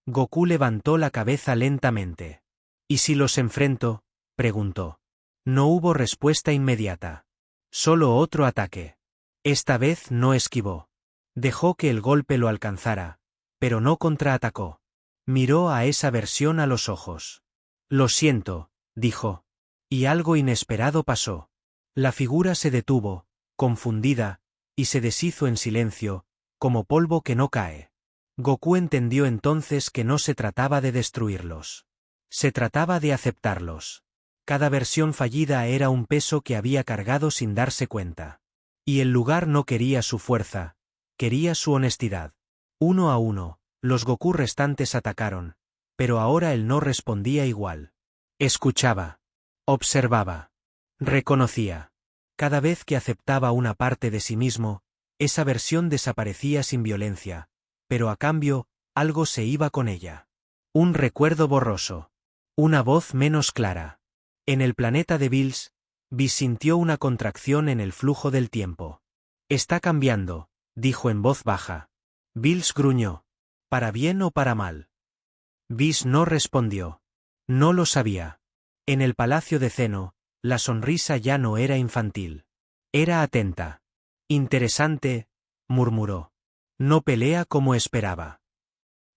Goku levantó la cabeza lentamente. ¿Y si los enfrento?, preguntó. No hubo respuesta inmediata. Solo otro ataque. Esta vez no esquivó. Dejó que el golpe lo alcanzara, pero no contraatacó. Miró a esa versión a los ojos. Lo siento, dijo. Y algo inesperado pasó. La figura se detuvo, confundida, y se deshizo en silencio, como polvo que no cae. Goku entendió entonces que no se trataba de destruirlos. Se trataba de aceptarlos. Cada versión fallida era un peso que había cargado sin darse cuenta. Y el lugar no quería su fuerza, quería su honestidad. Uno a uno, los Goku restantes atacaron, pero ahora él no respondía igual. Escuchaba. Observaba. Reconocía. Cada vez que aceptaba una parte de sí mismo, esa versión desaparecía sin violencia, pero a cambio, algo se iba con ella. Un recuerdo borroso. Una voz menos clara. En el planeta de Bills, Whis sintió una contracción en el flujo del tiempo. Está cambiando, dijo en voz baja. Bills gruñó. ¿Para bien o para mal? Whis no respondió. No lo sabía. En el palacio de Zeno, la sonrisa ya no era infantil. Era atenta. Interesante, murmuró. No pelea como esperaba.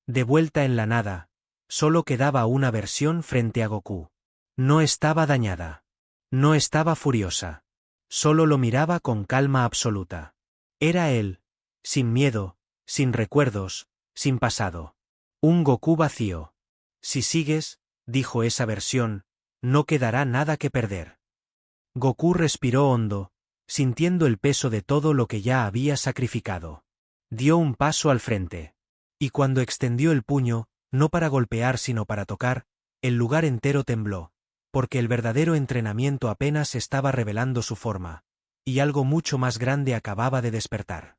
De vuelta en la nada, solo quedaba una versión frente a Goku. No estaba dañada. No estaba furiosa. Solo lo miraba con calma absoluta. Era él, sin miedo, sin recuerdos, sin pasado. Un Goku vacío. Si sigues, dijo esa versión, no quedará nada que perder. Goku respiró hondo, sintiendo el peso de todo lo que ya había sacrificado. Dio un paso al frente. Y cuando extendió el puño, no para golpear sino para tocar, el lugar entero tembló, porque el verdadero entrenamiento apenas estaba revelando su forma, y algo mucho más grande acababa de despertar.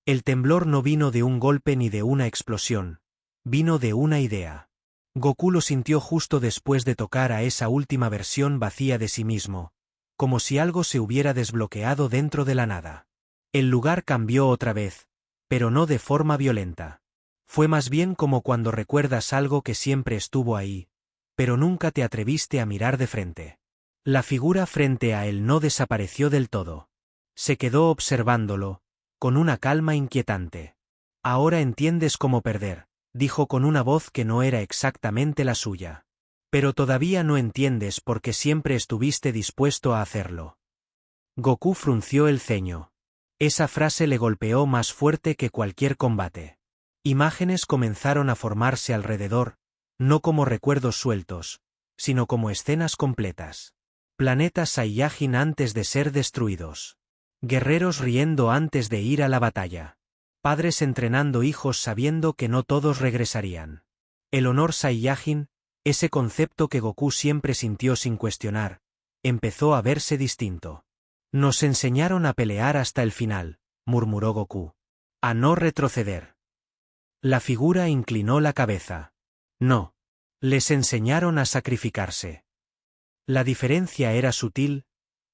El temblor no vino de un golpe ni de una explosión, vino de una idea. Goku lo sintió justo después de tocar a esa última versión vacía de sí mismo, como si algo se hubiera desbloqueado dentro de la nada. El lugar cambió otra vez, pero no de forma violenta. Fue más bien como cuando recuerdas algo que siempre estuvo ahí, pero nunca te atreviste a mirar de frente. La figura frente a él no desapareció del todo. Se quedó observándolo, con una calma inquietante. Ahora entiendes cómo perder, dijo con una voz que no era exactamente la suya. Pero todavía no entiendes por qué siempre estuviste dispuesto a hacerlo. Goku frunció el ceño. Esa frase le golpeó más fuerte que cualquier combate. Imágenes comenzaron a formarse alrededor, no como recuerdos sueltos, sino como escenas completas. Planetas Saiyajin antes de ser destruidos. Guerreros riendo antes de ir a la batalla. Padres entrenando hijos sabiendo que no todos regresarían. El honor Saiyajin, ese concepto que Goku siempre sintió sin cuestionar, empezó a verse distinto. Nos enseñaron a pelear hasta el final, murmuró Goku. A no retroceder. La figura inclinó la cabeza. No. Les enseñaron a sacrificarse. La diferencia era sutil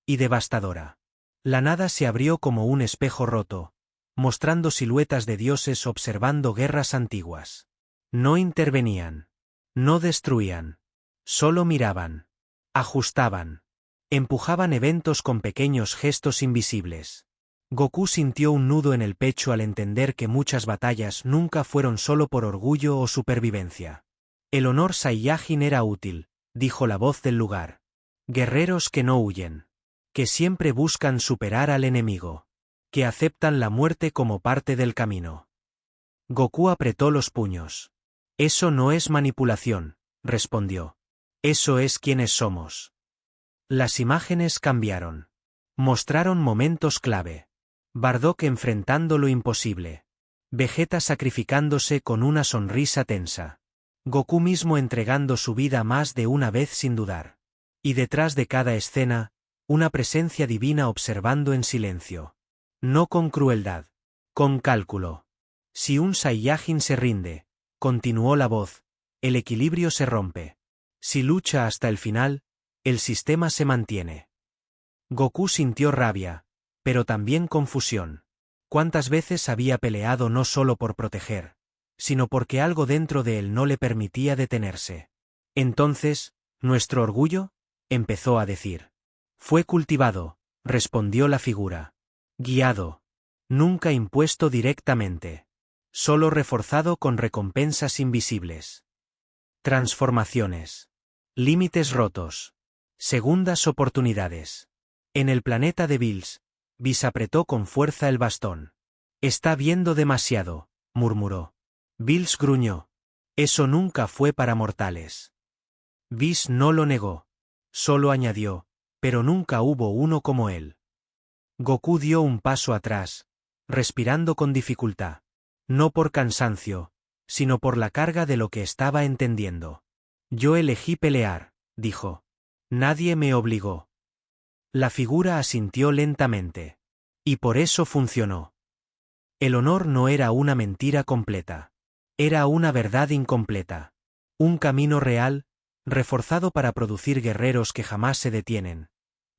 y devastadora. La nada se abrió como un espejo roto, mostrando siluetas de dioses observando guerras antiguas. No intervenían. No destruían. Solo miraban. Ajustaban. Empujaban eventos con pequeños gestos invisibles. Goku sintió un nudo en el pecho al entender que muchas batallas nunca fueron solo por orgullo o supervivencia. El honor Saiyajin era útil, dijo la voz del lugar. Guerreros que no huyen. Que siempre buscan superar al enemigo. Que aceptan la muerte como parte del camino. Goku apretó los puños. Eso no es manipulación, respondió. Eso es quienes somos. Las imágenes cambiaron. Mostraron momentos clave. Bardock enfrentando lo imposible. Vegeta sacrificándose con una sonrisa tensa. Goku mismo entregando su vida más de una vez sin dudar. Y detrás de cada escena, una presencia divina observando en silencio. No con crueldad. Con cálculo. Si un Saiyajin se rinde, continuó la voz, el equilibrio se rompe. Si lucha hasta el final, el sistema se mantiene. Goku sintió rabia, pero también confusión. ¿Cuántas veces había peleado no solo por proteger, sino porque algo dentro de él no le permitía detenerse? Entonces, ¿nuestro orgullo? Empezó a decir. Fue cultivado, respondió la figura. Guiado. Nunca impuesto directamente. Solo reforzado con recompensas invisibles. Transformaciones. Límites rotos. Segundas oportunidades. En el planeta de Bills, Whis apretó con fuerza el bastón. Está viendo demasiado, murmuró. Bills gruñó. Eso nunca fue para mortales. Whis no lo negó. Solo añadió, pero nunca hubo uno como él. Goku dio un paso atrás, respirando con dificultad. No por cansancio, sino por la carga de lo que estaba entendiendo. Yo elegí pelear, dijo. Nadie me obligó. La figura asintió lentamente. Y por eso funcionó. El honor no era una mentira completa. Era una verdad incompleta. Un camino real, reforzado para producir guerreros que jamás se detienen.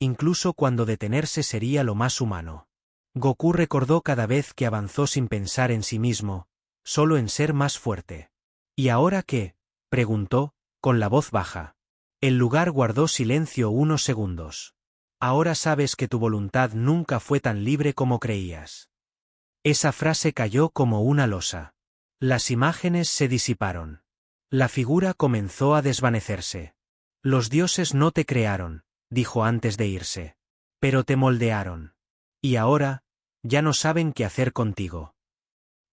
Incluso cuando detenerse sería lo más humano. Goku recordó cada vez que avanzó sin pensar en sí mismo, solo en ser más fuerte. ¿Y ahora qué? Preguntó, con la voz baja. El lugar guardó silencio unos segundos. Ahora sabes que tu voluntad nunca fue tan libre como creías. Esa frase cayó como una losa. Las imágenes se disiparon. La figura comenzó a desvanecerse. Los dioses no te crearon, dijo antes de irse. Pero te moldearon. Y ahora, ya no saben qué hacer contigo.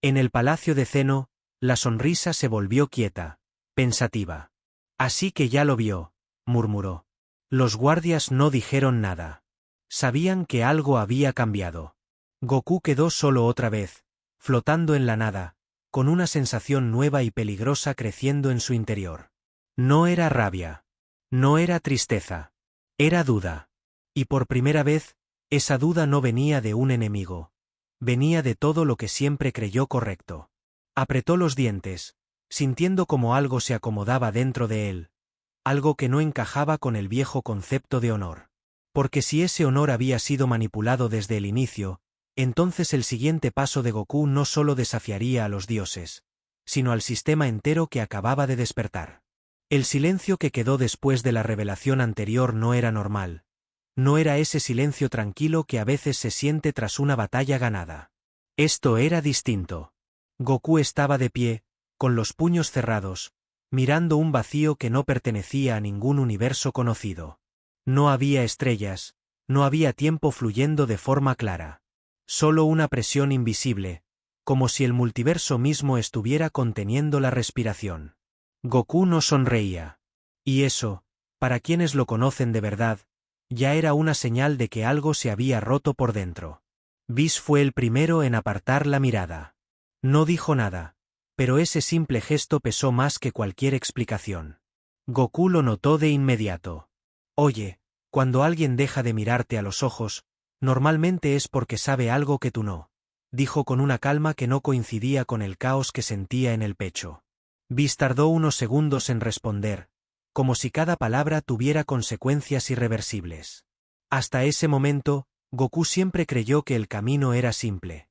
En el palacio de Zeno, la sonrisa se volvió quieta, pensativa. Así que ya lo vio, murmuró. Los guardias no dijeron nada. Sabían que algo había cambiado. Goku quedó solo otra vez, flotando en la nada, con una sensación nueva y peligrosa creciendo en su interior. No era rabia. No era tristeza. Era duda. Y por primera vez, esa duda no venía de un enemigo. Venía de todo lo que siempre creyó correcto. Apretó los dientes, sintiendo como algo se acomodaba dentro de él. Algo que no encajaba con el viejo concepto de honor. Porque si ese honor había sido manipulado desde el inicio, entonces el siguiente paso de Goku no solo desafiaría a los dioses, sino al sistema entero que acababa de despertar. El silencio que quedó después de la revelación anterior no era normal. No era ese silencio tranquilo que a veces se siente tras una batalla ganada. Esto era distinto. Goku estaba de pie, con los puños cerrados, mirando un vacío que no pertenecía a ningún universo conocido. No había estrellas, no había tiempo fluyendo de forma clara. Solo una presión invisible, como si el multiverso mismo estuviera conteniendo la respiración. Goku no sonreía. Y eso, para quienes lo conocen de verdad, ya era una señal de que algo se había roto por dentro. Whis fue el primero en apartar la mirada. No dijo nada, pero ese simple gesto pesó más que cualquier explicación. Goku lo notó de inmediato. Oye, cuando alguien deja de mirarte a los ojos, normalmente es porque sabe algo que tú no, dijo con una calma que no coincidía con el caos que sentía en el pecho. Whis tardó unos segundos en responder, como si cada palabra tuviera consecuencias irreversibles. Hasta ese momento, Goku siempre creyó que el camino era simple.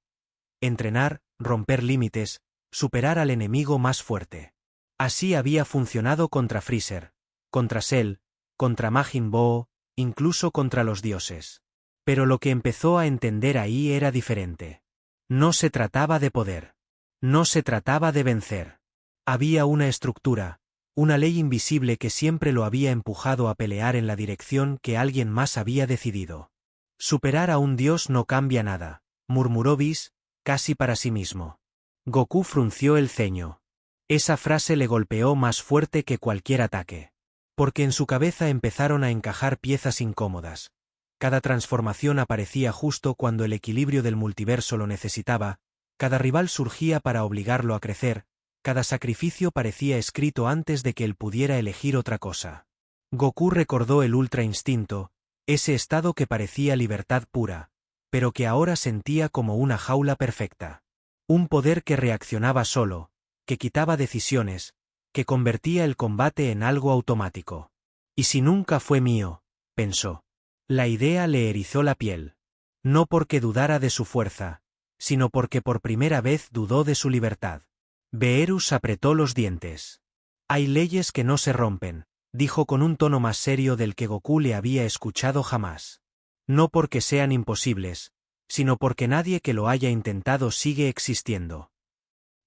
Entrenar, romper límites, superar al enemigo más fuerte. Así había funcionado contra Freezer, contra Cell, contra Majin Buu, incluso contra los dioses. Pero lo que empezó a entender ahí era diferente. No se trataba de poder. No se trataba de vencer. Había una estructura, una ley invisible que siempre lo había empujado a pelear en la dirección que alguien más había decidido. Superar a un dios no cambia nada, murmuró Whis, casi para sí mismo. Goku frunció el ceño. Esa frase le golpeó más fuerte que cualquier ataque. Porque en su cabeza empezaron a encajar piezas incómodas. Cada transformación aparecía justo cuando el equilibrio del multiverso lo necesitaba, cada rival surgía para obligarlo a crecer, cada sacrificio parecía escrito antes de que él pudiera elegir otra cosa. Goku recordó el Ultra Instinto, ese estado que parecía libertad pura, pero que ahora sentía como una jaula perfecta. Un poder que reaccionaba solo, que quitaba decisiones, que convertía el combate en algo automático. ¿Y si nunca fue mío?, pensó. La idea le erizó la piel. No porque dudara de su fuerza, sino porque por primera vez dudó de su libertad. Beerus apretó los dientes. Hay leyes que no se rompen, dijo con un tono más serio del que Goku le había escuchado jamás. No porque sean imposibles, sino porque nadie que lo haya intentado sigue existiendo.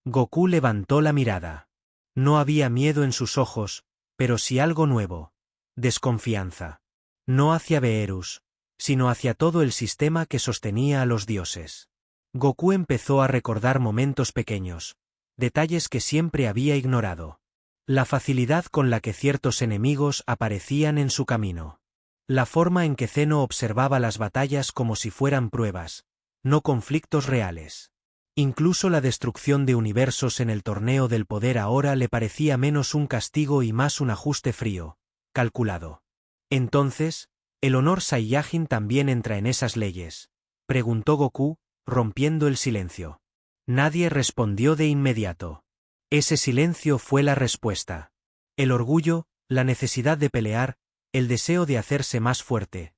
Goku levantó la mirada. No había miedo en sus ojos, pero sí algo nuevo. Desconfianza. No hacia Beerus, sino hacia todo el sistema que sostenía a los dioses. Goku empezó a recordar momentos pequeños, detalles que siempre había ignorado. La facilidad con la que ciertos enemigos aparecían en su camino. La forma en que Zeno observaba las batallas como si fueran pruebas, no conflictos reales. Incluso la destrucción de universos en el torneo del poder ahora le parecía menos un castigo y más un ajuste frío, calculado. Entonces, ¿el honor Saiyajin también entra en esas leyes?, preguntó Goku, rompiendo el silencio. Nadie respondió de inmediato. Ese silencio fue la respuesta. El orgullo, la necesidad de pelear, el deseo de hacerse más fuerte.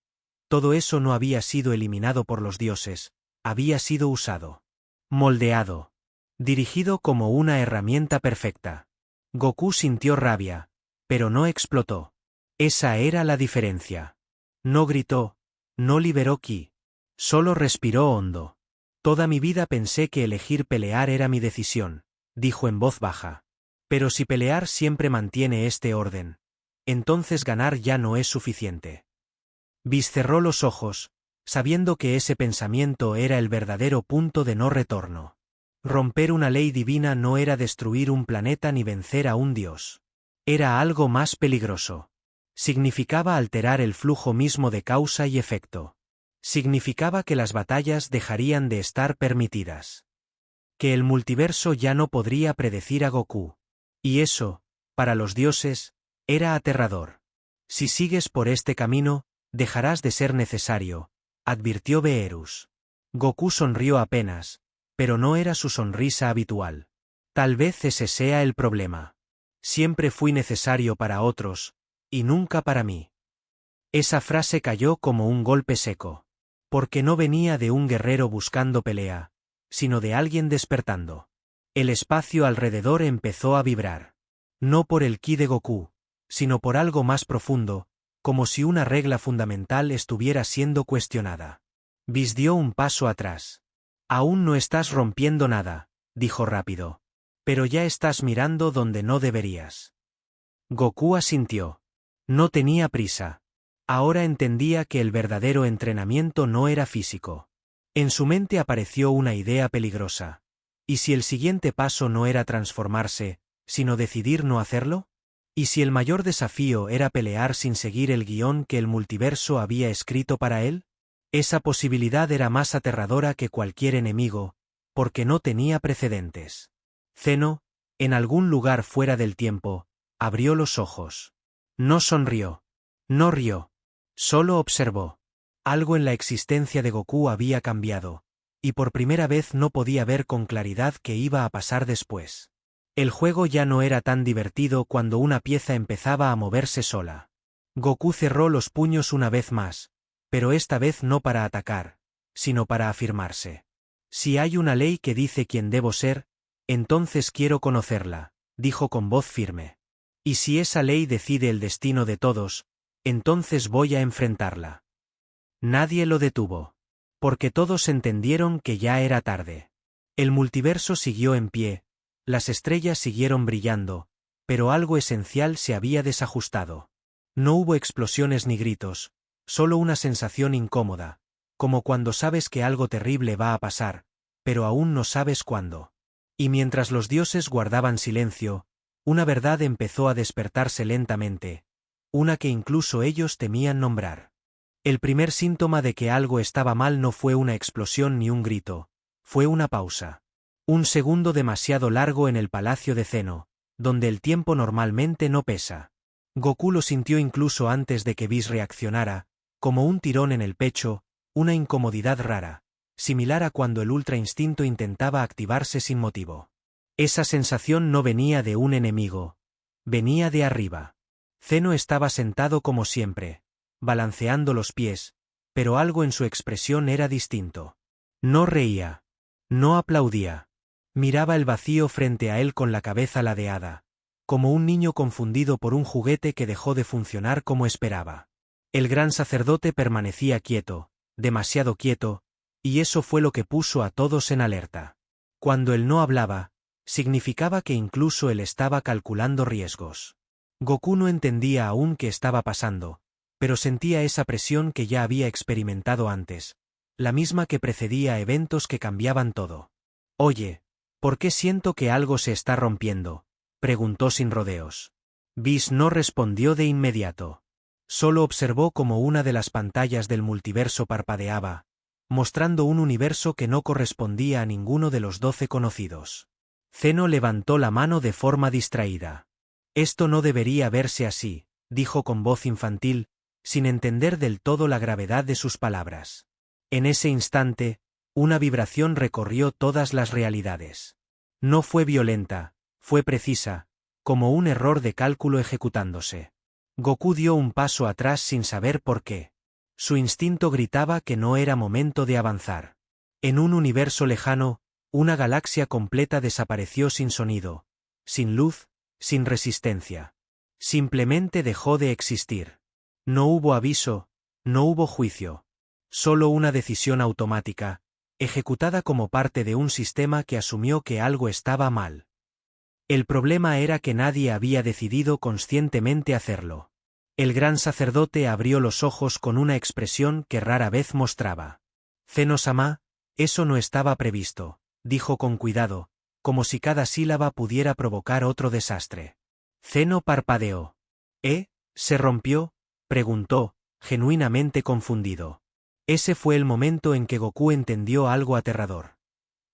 Todo eso no había sido eliminado por los dioses, había sido usado. Moldeado. Dirigido como una herramienta perfecta. Goku sintió rabia, pero no explotó. Esa era la diferencia. No gritó, no liberó ki. Solo respiró hondo. Toda mi vida pensé que elegir pelear era mi decisión, dijo en voz baja. Pero si pelear siempre mantiene este orden, entonces ganar ya no es suficiente. Whis cerró los ojos, sabiendo que ese pensamiento era el verdadero punto de no retorno. Romper una ley divina no era destruir un planeta ni vencer a un dios. Era algo más peligroso. Significaba alterar el flujo mismo de causa y efecto. Significaba que las batallas dejarían de estar permitidas. Que el multiverso ya no podría predecir a Goku. Y eso, para los dioses, era aterrador. Si sigues por este camino, dejarás de ser necesario, advirtió Beerus. Goku sonrió apenas, pero no era su sonrisa habitual. Tal vez ese sea el problema. Siempre fui necesario para otros, y nunca para mí. Esa frase cayó como un golpe seco. Porque no venía de un guerrero buscando pelea, sino de alguien despertando. El espacio alrededor empezó a vibrar. No por el ki de Goku, sino por algo más profundo, como si una regla fundamental estuviera siendo cuestionada. Whis dio un paso atrás. Aún no estás rompiendo nada, dijo rápido. Pero ya estás mirando donde no deberías. Goku asintió. No tenía prisa. Ahora entendía que el verdadero entrenamiento no era físico. En su mente apareció una idea peligrosa. ¿Y si el siguiente paso no era transformarse, sino decidir no hacerlo? ¿Y si el mayor desafío era pelear sin seguir el guión que el multiverso había escrito para él? Esa posibilidad era más aterradora que cualquier enemigo, porque no tenía precedentes. Zeno, en algún lugar fuera del tiempo, abrió los ojos. No sonrió. No rió. Solo observó. Algo en la existencia de Goku había cambiado, y por primera vez no podía ver con claridad qué iba a pasar después. El juego ya no era tan divertido cuando una pieza empezaba a moverse sola. Goku cerró los puños una vez más, pero esta vez no para atacar, sino para afirmarse. Si hay una ley que dice quién debo ser, entonces quiero conocerla, dijo con voz firme. Y si esa ley decide el destino de todos, entonces voy a enfrentarla. Nadie lo detuvo. Porque todos entendieron que ya era tarde. El multiverso siguió en pie, las estrellas siguieron brillando, pero algo esencial se había desajustado. No hubo explosiones ni gritos, solo una sensación incómoda, como cuando sabes que algo terrible va a pasar, pero aún no sabes cuándo. Y mientras los dioses guardaban silencio, una verdad empezó a despertarse lentamente, una que incluso ellos temían nombrar. El primer síntoma de que algo estaba mal no fue una explosión ni un grito, fue una pausa. Un segundo demasiado largo en el palacio de Zeno, donde el tiempo normalmente no pesa. Goku lo sintió incluso antes de que Whis reaccionara, como un tirón en el pecho, una incomodidad rara, similar a cuando el Ultra Instinto intentaba activarse sin motivo. Esa sensación no venía de un enemigo, venía de arriba. Zeno estaba sentado como siempre, balanceando los pies, pero algo en su expresión era distinto. No reía. No aplaudía. Miraba el vacío frente a él con la cabeza ladeada, como un niño confundido por un juguete que dejó de funcionar como esperaba. El gran sacerdote permanecía quieto, demasiado quieto, y eso fue lo que puso a todos en alerta. Cuando él no hablaba, significaba que incluso él estaba calculando riesgos. Goku no entendía aún qué estaba pasando, pero sentía esa presión que ya había experimentado antes, la misma que precedía a eventos que cambiaban todo. Oye, ¿por qué siento que algo se está rompiendo?, preguntó sin rodeos. Whis no respondió de inmediato. Solo observó cómo una de las pantallas del multiverso parpadeaba, mostrando un universo que no correspondía a ninguno de los 12 conocidos. Zeno levantó la mano de forma distraída. Esto no debería verse así, dijo con voz infantil, sin entender del todo la gravedad de sus palabras. En ese instante, una vibración recorrió todas las realidades. No fue violenta, fue precisa, como un error de cálculo ejecutándose. Goku dio un paso atrás sin saber por qué. Su instinto gritaba que no era momento de avanzar. En un universo lejano, una galaxia completa desapareció sin sonido, sin luz, sin resistencia. Simplemente dejó de existir. No hubo aviso, no hubo juicio. Solo una decisión automática, ejecutada como parte de un sistema que asumió que algo estaba mal. El problema era que nadie había decidido conscientemente hacerlo. El gran sacerdote abrió los ojos con una expresión que rara vez mostraba. Zeno-sama, eso no estaba previsto, dijo con cuidado, como si cada sílaba pudiera provocar otro desastre. Zeno parpadeó. ¿Se rompió?, preguntó, genuinamente confundido. Ese fue el momento en que Goku entendió algo aterrador.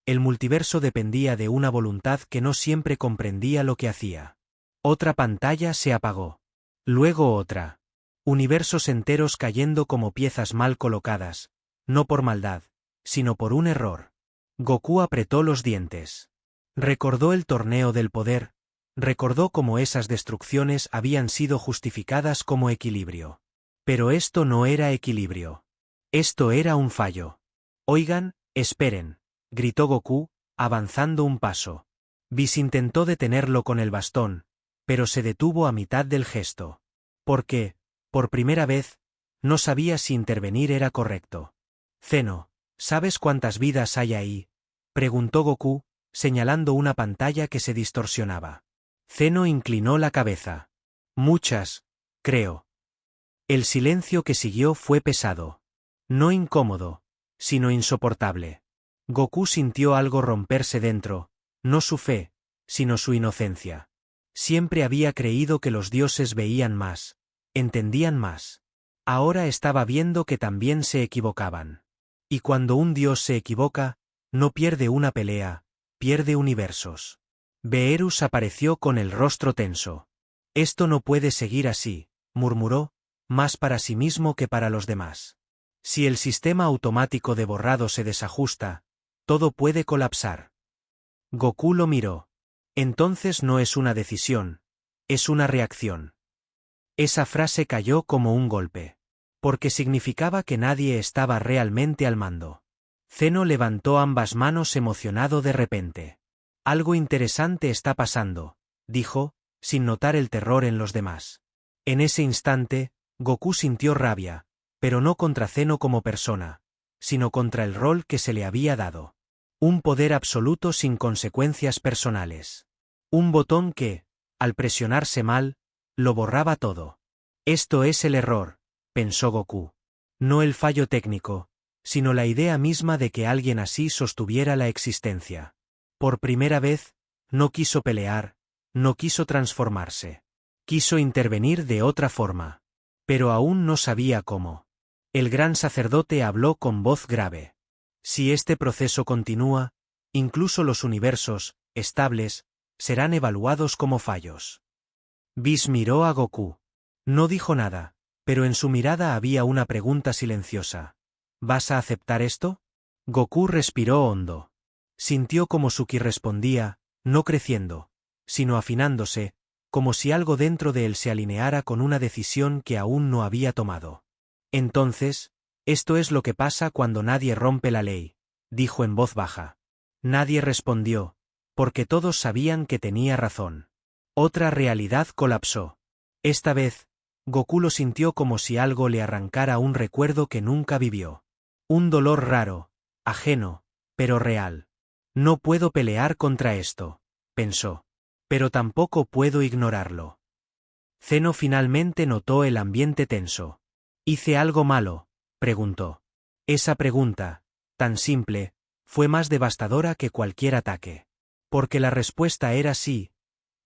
El multiverso dependía de una voluntad que no siempre comprendía lo que hacía. Otra pantalla se apagó. Luego otra. Universos enteros cayendo como piezas mal colocadas, no por maldad, sino por un error. Goku apretó los dientes. Recordó el torneo del poder, recordó cómo esas destrucciones habían sido justificadas como equilibrio. Pero esto no era equilibrio. Esto era un fallo. Oigan, esperen, gritó Goku, avanzando un paso. Whis intentó detenerlo con el bastón, pero se detuvo a mitad del gesto. Porque, por primera vez, no sabía si intervenir era correcto. Zeno, ¿sabes cuántas vidas hay ahí?, preguntó Goku, señalando una pantalla que se distorsionaba. Zeno inclinó la cabeza. Muchas, creo. El silencio que siguió fue pesado. No incómodo, sino insoportable. Goku sintió algo romperse dentro, no su fe, sino su inocencia. Siempre había creído que los dioses veían más, entendían más. Ahora estaba viendo que también se equivocaban. Y cuando un dios se equivoca, no pierde una pelea, pierde universos. Beerus apareció con el rostro tenso. Esto no puede seguir así, murmuró, más para sí mismo que para los demás. Si el sistema automático de borrado se desajusta, todo puede colapsar. Goku lo miró. Entonces no es una decisión, es una reacción. Esa frase cayó como un golpe. Porque significaba que nadie estaba realmente al mando. Zeno levantó ambas manos emocionado de repente. Algo interesante está pasando, dijo, sin notar el terror en los demás. En ese instante, Goku sintió rabia, pero no contra Zeno como persona, sino contra el rol que se le había dado. Un poder absoluto sin consecuencias personales. Un botón que, al presionarse mal, lo borraba todo. Esto es el error, pensó Goku. No el fallo técnico, sino la idea misma de que alguien así sostuviera la existencia. Por primera vez, no quiso pelear, no quiso transformarse. Quiso intervenir de otra forma. Pero aún no sabía cómo. El gran sacerdote habló con voz grave. Si este proceso continúa, incluso los universos, estables, serán evaluados como fallos. Whis miró a Goku. No dijo nada, pero en su mirada había una pregunta silenciosa. ¿Vas a aceptar esto? Goku respiró hondo. Sintió como su ki respondía, no creciendo, sino afinándose, como si algo dentro de él se alineara con una decisión que aún no había tomado. Entonces, esto es lo que pasa cuando nadie rompe la ley, dijo en voz baja. Nadie respondió, porque todos sabían que tenía razón. Otra realidad colapsó. Esta vez, Goku lo sintió como si algo le arrancara un recuerdo que nunca vivió. Un dolor raro, ajeno, pero real. No puedo pelear contra esto, pensó. Pero tampoco puedo ignorarlo. Zeno finalmente notó el ambiente tenso. ¿Hice algo malo?, preguntó. Esa pregunta, tan simple, fue más devastadora que cualquier ataque. Porque la respuesta era sí,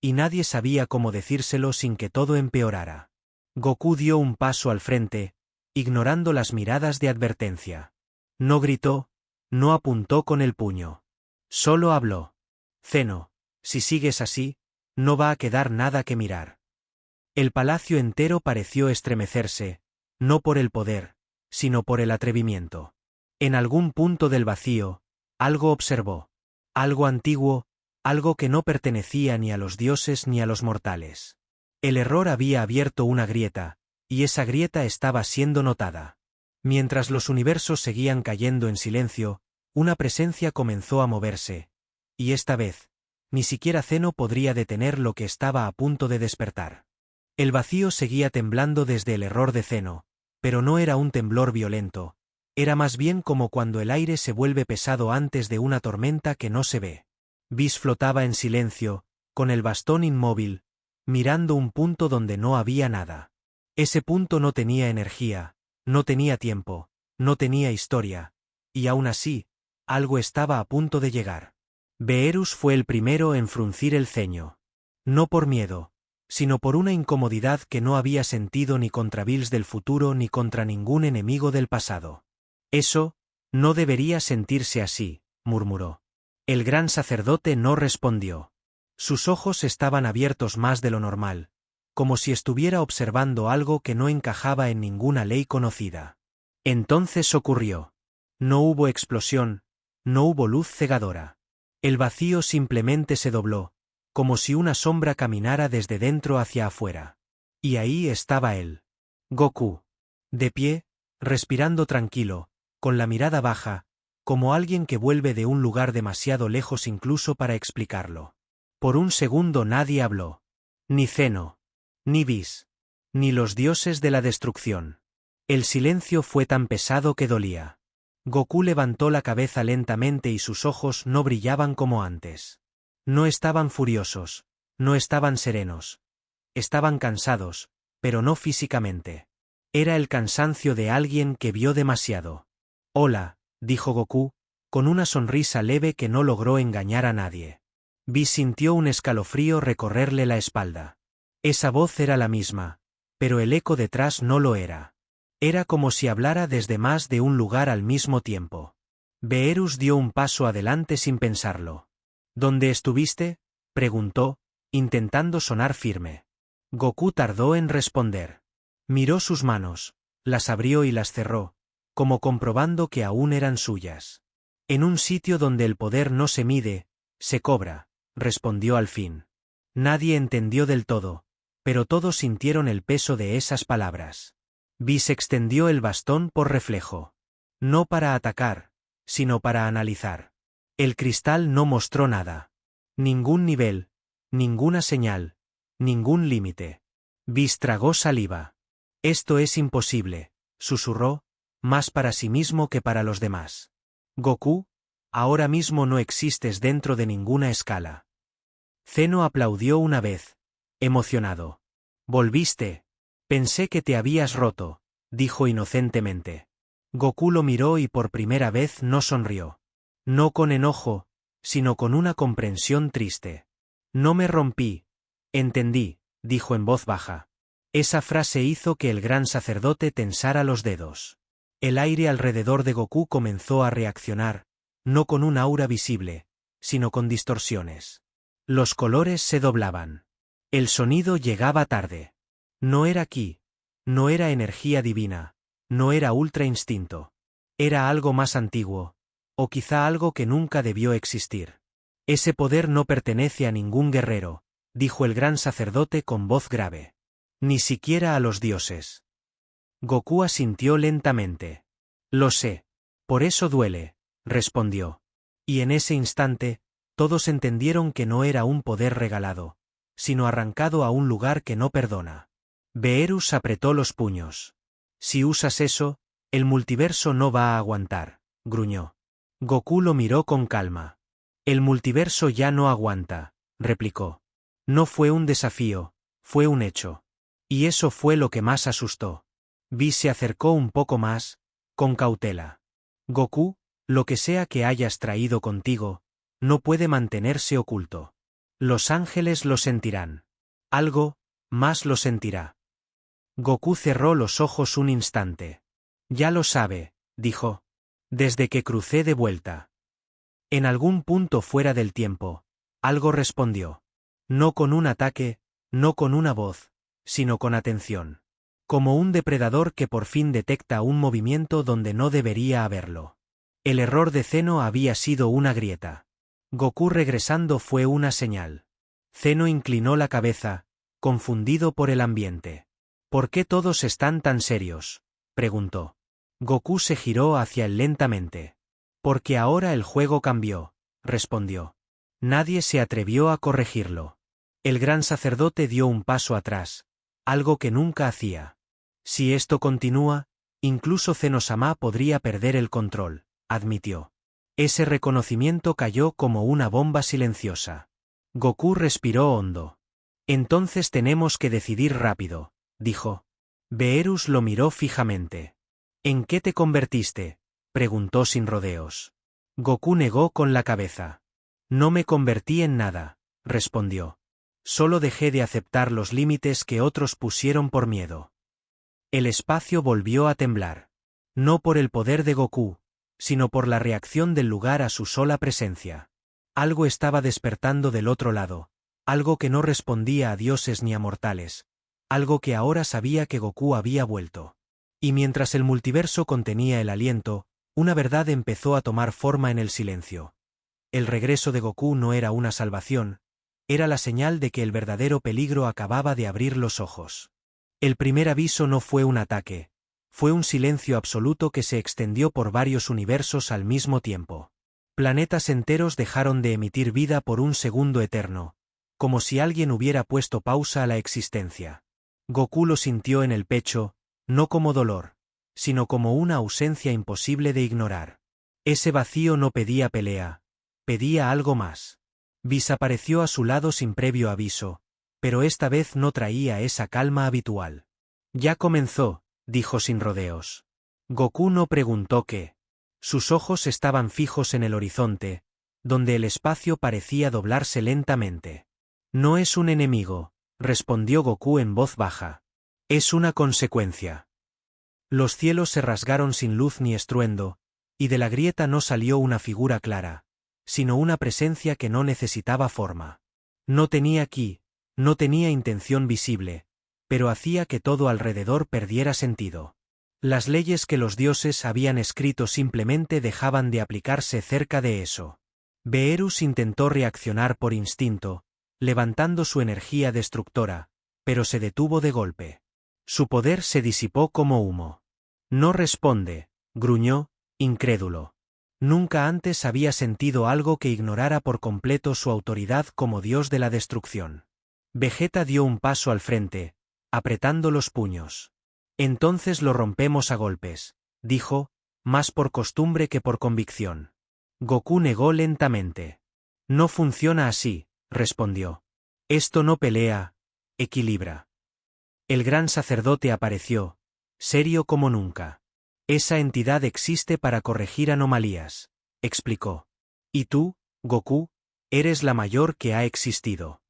y nadie sabía cómo decírselo sin que todo empeorara. Goku dio un paso al frente, ignorando las miradas de advertencia. No gritó, no apuntó con el puño. Solo habló. Zeno, si sigues así, no va a quedar nada que mirar. El palacio entero pareció estremecerse, no por el poder, sino por el atrevimiento. En algún punto del vacío, algo observó. Algo antiguo, algo que no pertenecía ni a los dioses ni a los mortales. El error había abierto una grieta, y esa grieta estaba siendo notada. Mientras los universos seguían cayendo en silencio, una presencia comenzó a moverse, y esta vez, ni siquiera Zeno podría detener lo que estaba a punto de despertar. El vacío seguía temblando desde el error de Zeno, pero no era un temblor violento, era más bien como cuando el aire se vuelve pesado antes de una tormenta que no se ve. Whis flotaba en silencio, con el bastón inmóvil, mirando un punto donde no había nada. Ese punto no tenía energía, no tenía tiempo, no tenía historia, y aún así, algo estaba a punto de llegar. Beerus fue el primero en fruncir el ceño. No por miedo, sino por una incomodidad que no había sentido ni contra Bills del futuro ni contra ningún enemigo del pasado. Eso, no debería sentirse así, murmuró. El gran sacerdote no respondió. Sus ojos estaban abiertos más de lo normal, como si estuviera observando algo que no encajaba en ninguna ley conocida. Entonces ocurrió. No hubo explosión, no hubo luz cegadora. El vacío simplemente se dobló, como si una sombra caminara desde dentro hacia afuera. Y ahí estaba él. Goku. De pie, respirando tranquilo, con la mirada baja, como alguien que vuelve de un lugar demasiado lejos incluso para explicarlo. Por un segundo nadie habló. Ni Zeno, ni Vis, ni los dioses de la destrucción. El silencio fue tan pesado que dolía. Goku levantó la cabeza lentamente y sus ojos no brillaban como antes. No estaban furiosos, no estaban serenos. Estaban cansados, pero no físicamente. Era el cansancio de alguien que vio demasiado. Hola, dijo Goku, con una sonrisa leve que no logró engañar a nadie. Vis sintió un escalofrío recorrerle la espalda. Esa voz era la misma, pero el eco detrás no lo era. Era como si hablara desde más de un lugar al mismo tiempo. Beerus dio un paso adelante sin pensarlo. ¿Dónde estuviste?, preguntó, intentando sonar firme. Goku tardó en responder. Miró sus manos, las abrió y las cerró, como comprobando que aún eran suyas. En un sitio donde el poder no se mide, se cobra, respondió al fin. Nadie entendió del todo, pero todos sintieron el peso de esas palabras. Vis extendió el bastón por reflejo. No para atacar, sino para analizar. El cristal no mostró nada. Ningún nivel, ninguna señal, ningún límite. Vis tragó saliva. Esto es imposible, susurró, más para sí mismo que para los demás. Goku, ahora mismo no existes dentro de ninguna escala. Zeno aplaudió una vez, emocionado. Volviste. Pensé que te habías roto, dijo inocentemente. Goku lo miró y por primera vez no sonrió. No con enojo, sino con una comprensión triste. No me rompí. Entendí, dijo en voz baja. Esa frase hizo que el gran sacerdote tensara los dedos. El aire alrededor de Goku comenzó a reaccionar, no con un aura visible, sino con distorsiones. Los colores se doblaban. El sonido llegaba tarde. No era ki, no era energía divina, no era ultra instinto. Era algo más antiguo, o quizá algo que nunca debió existir. Ese poder no pertenece a ningún guerrero, dijo el gran sacerdote con voz grave. Ni siquiera a los dioses. Goku asintió lentamente. Lo sé. Por eso duele, respondió. Y en ese instante, todos entendieron que no era un poder regalado, sino arrancado a un lugar que no perdona. Beerus apretó los puños. Si usas eso, el multiverso no va a aguantar, gruñó. Goku lo miró con calma. El multiverso ya no aguanta, replicó. No fue un desafío, fue un hecho. Y eso fue lo que más asustó. Vis se acercó un poco más, con cautela. Goku, lo que sea que hayas traído contigo, no puede mantenerse oculto. Los ángeles lo sentirán. Algo, más lo sentirá. Goku cerró los ojos un instante. Ya lo sabe, dijo. Desde que crucé de vuelta. En algún punto fuera del tiempo, algo respondió. No con un ataque, no con una voz, sino con atención. Como un depredador que por fin detecta un movimiento donde no debería haberlo. El error de Zeno había sido una grieta. Goku regresando fue una señal. Zeno inclinó la cabeza, confundido por el ambiente. ¿Por qué todos están tan serios?, preguntó. Goku se giró hacia él lentamente. Porque ahora el juego cambió, respondió. Nadie se atrevió a corregirlo. El gran sacerdote dio un paso atrás, algo que nunca hacía. Si esto continúa, incluso Zeno-sama podría perder el control, admitió. Ese reconocimiento cayó como una bomba silenciosa. Goku respiró hondo. Entonces tenemos que decidir rápido, dijo. Beerus lo miró fijamente. ¿En qué te convertiste?, preguntó sin rodeos. Goku negó con la cabeza. No me convertí en nada, respondió. Solo dejé de aceptar los límites que otros pusieron por miedo. El espacio volvió a temblar. No por el poder de Goku, sino por la reacción del lugar a su sola presencia. Algo estaba despertando del otro lado, algo que no respondía a dioses ni a mortales, algo que ahora sabía que Goku había vuelto. Y mientras el multiverso contenía el aliento, una verdad empezó a tomar forma en el silencio. El regreso de Goku no era una salvación, era la señal de que el verdadero peligro acababa de abrir los ojos. El primer aviso no fue un ataque, Fue un silencio absoluto que se extendió por varios universos al mismo tiempo. Planetas enteros dejaron de emitir vida por un segundo eterno, como si alguien hubiera puesto pausa a la existencia. Goku lo sintió en el pecho, no como dolor, sino como una ausencia imposible de ignorar. Ese vacío no pedía pelea, pedía algo más. Whis apareció a su lado sin previo aviso, pero esta vez no traía esa calma habitual. Ya comenzó, dijo sin rodeos. Goku no preguntó qué. Sus ojos estaban fijos en el horizonte, donde el espacio parecía doblarse lentamente. No es un enemigo, respondió Goku en voz baja. Es una consecuencia. Los cielos se rasgaron sin luz ni estruendo, y de la grieta no salió una figura clara, sino una presencia que no necesitaba forma. No tenía ki, no tenía intención visible, pero hacía que todo alrededor perdiera sentido. Las leyes que los dioses habían escrito simplemente dejaban de aplicarse cerca de eso. Beerus intentó reaccionar por instinto, levantando su energía destructora, pero se detuvo de golpe. Su poder se disipó como humo. No responde, gruñó, incrédulo. Nunca antes había sentido algo que ignorara por completo su autoridad como dios de la destrucción. Vegeta dio un paso al frente, apretando los puños. Entonces lo rompemos a golpes, dijo, más por costumbre que por convicción. Goku negó lentamente. No funciona así, respondió. Esto no pelea, equilibra. El gran sacerdote apareció, serio como nunca. Esa entidad existe para corregir anomalías, explicó. Y tú, Goku, eres la mayor que ha existido.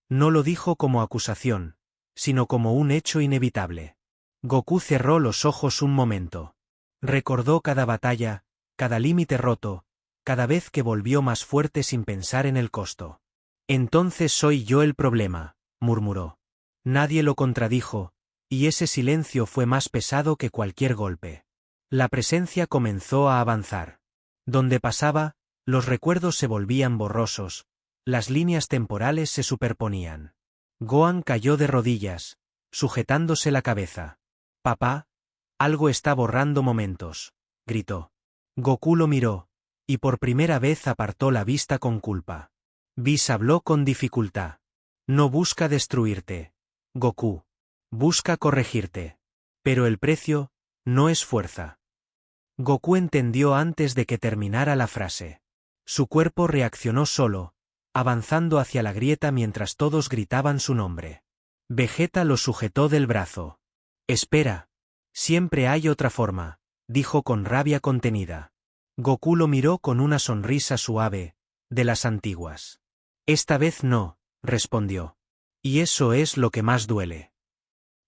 No lo dijo como acusación, sino como un hecho inevitable. Goku cerró los ojos un momento. Recordó cada batalla, cada límite roto, cada vez que volvió más fuerte sin pensar en el costo. Entonces soy yo el problema, murmuró. Nadie lo contradijo, y ese silencio fue más pesado que cualquier golpe. La presencia comenzó a avanzar. Donde pasaba, los recuerdos se volvían borrosos, las líneas temporales se superponían. Gohan cayó de rodillas, sujetándose la cabeza. «Papá, algo está borrando momentos», gritó. Goku lo miró, y por primera vez apartó la vista con culpa. Whis habló con dificultad. «No busca destruirte, Goku. Busca corregirte. Pero el precio, no es fuerza». Goku entendió antes de que terminara la frase. Su cuerpo reaccionó solo, avanzando hacia la grieta mientras todos gritaban su nombre. Vegeta lo sujetó del brazo. «Espera. Siempre hay otra forma», dijo con rabia contenida. Goku lo miró con una sonrisa suave, de las antiguas. «Esta vez no», respondió. «Y eso es lo que más duele».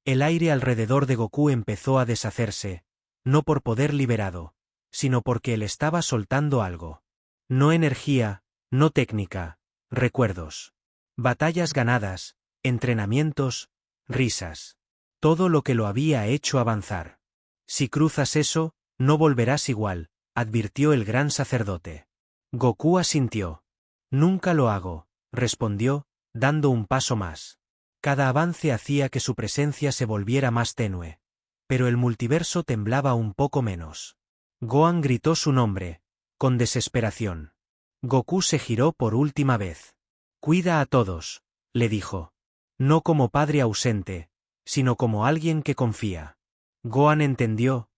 El aire alrededor de Goku empezó a deshacerse, no por poder liberado, sino porque él estaba soltando algo. No energía, no técnica, recuerdos. Batallas ganadas, entrenamientos, risas. Todo lo que lo había hecho avanzar. «Si cruzas eso, no volverás igual», advirtió el gran sacerdote. Goku asintió. «Nunca lo hago», respondió, dando un paso más. Cada avance hacía que su presencia se volviera más tenue, pero el multiverso temblaba un poco menos. Gohan gritó su nombre, con desesperación. Goku se giró por última vez. «Cuida a todos», le dijo. No como padre ausente, sino como alguien que confía. Gohan entendió,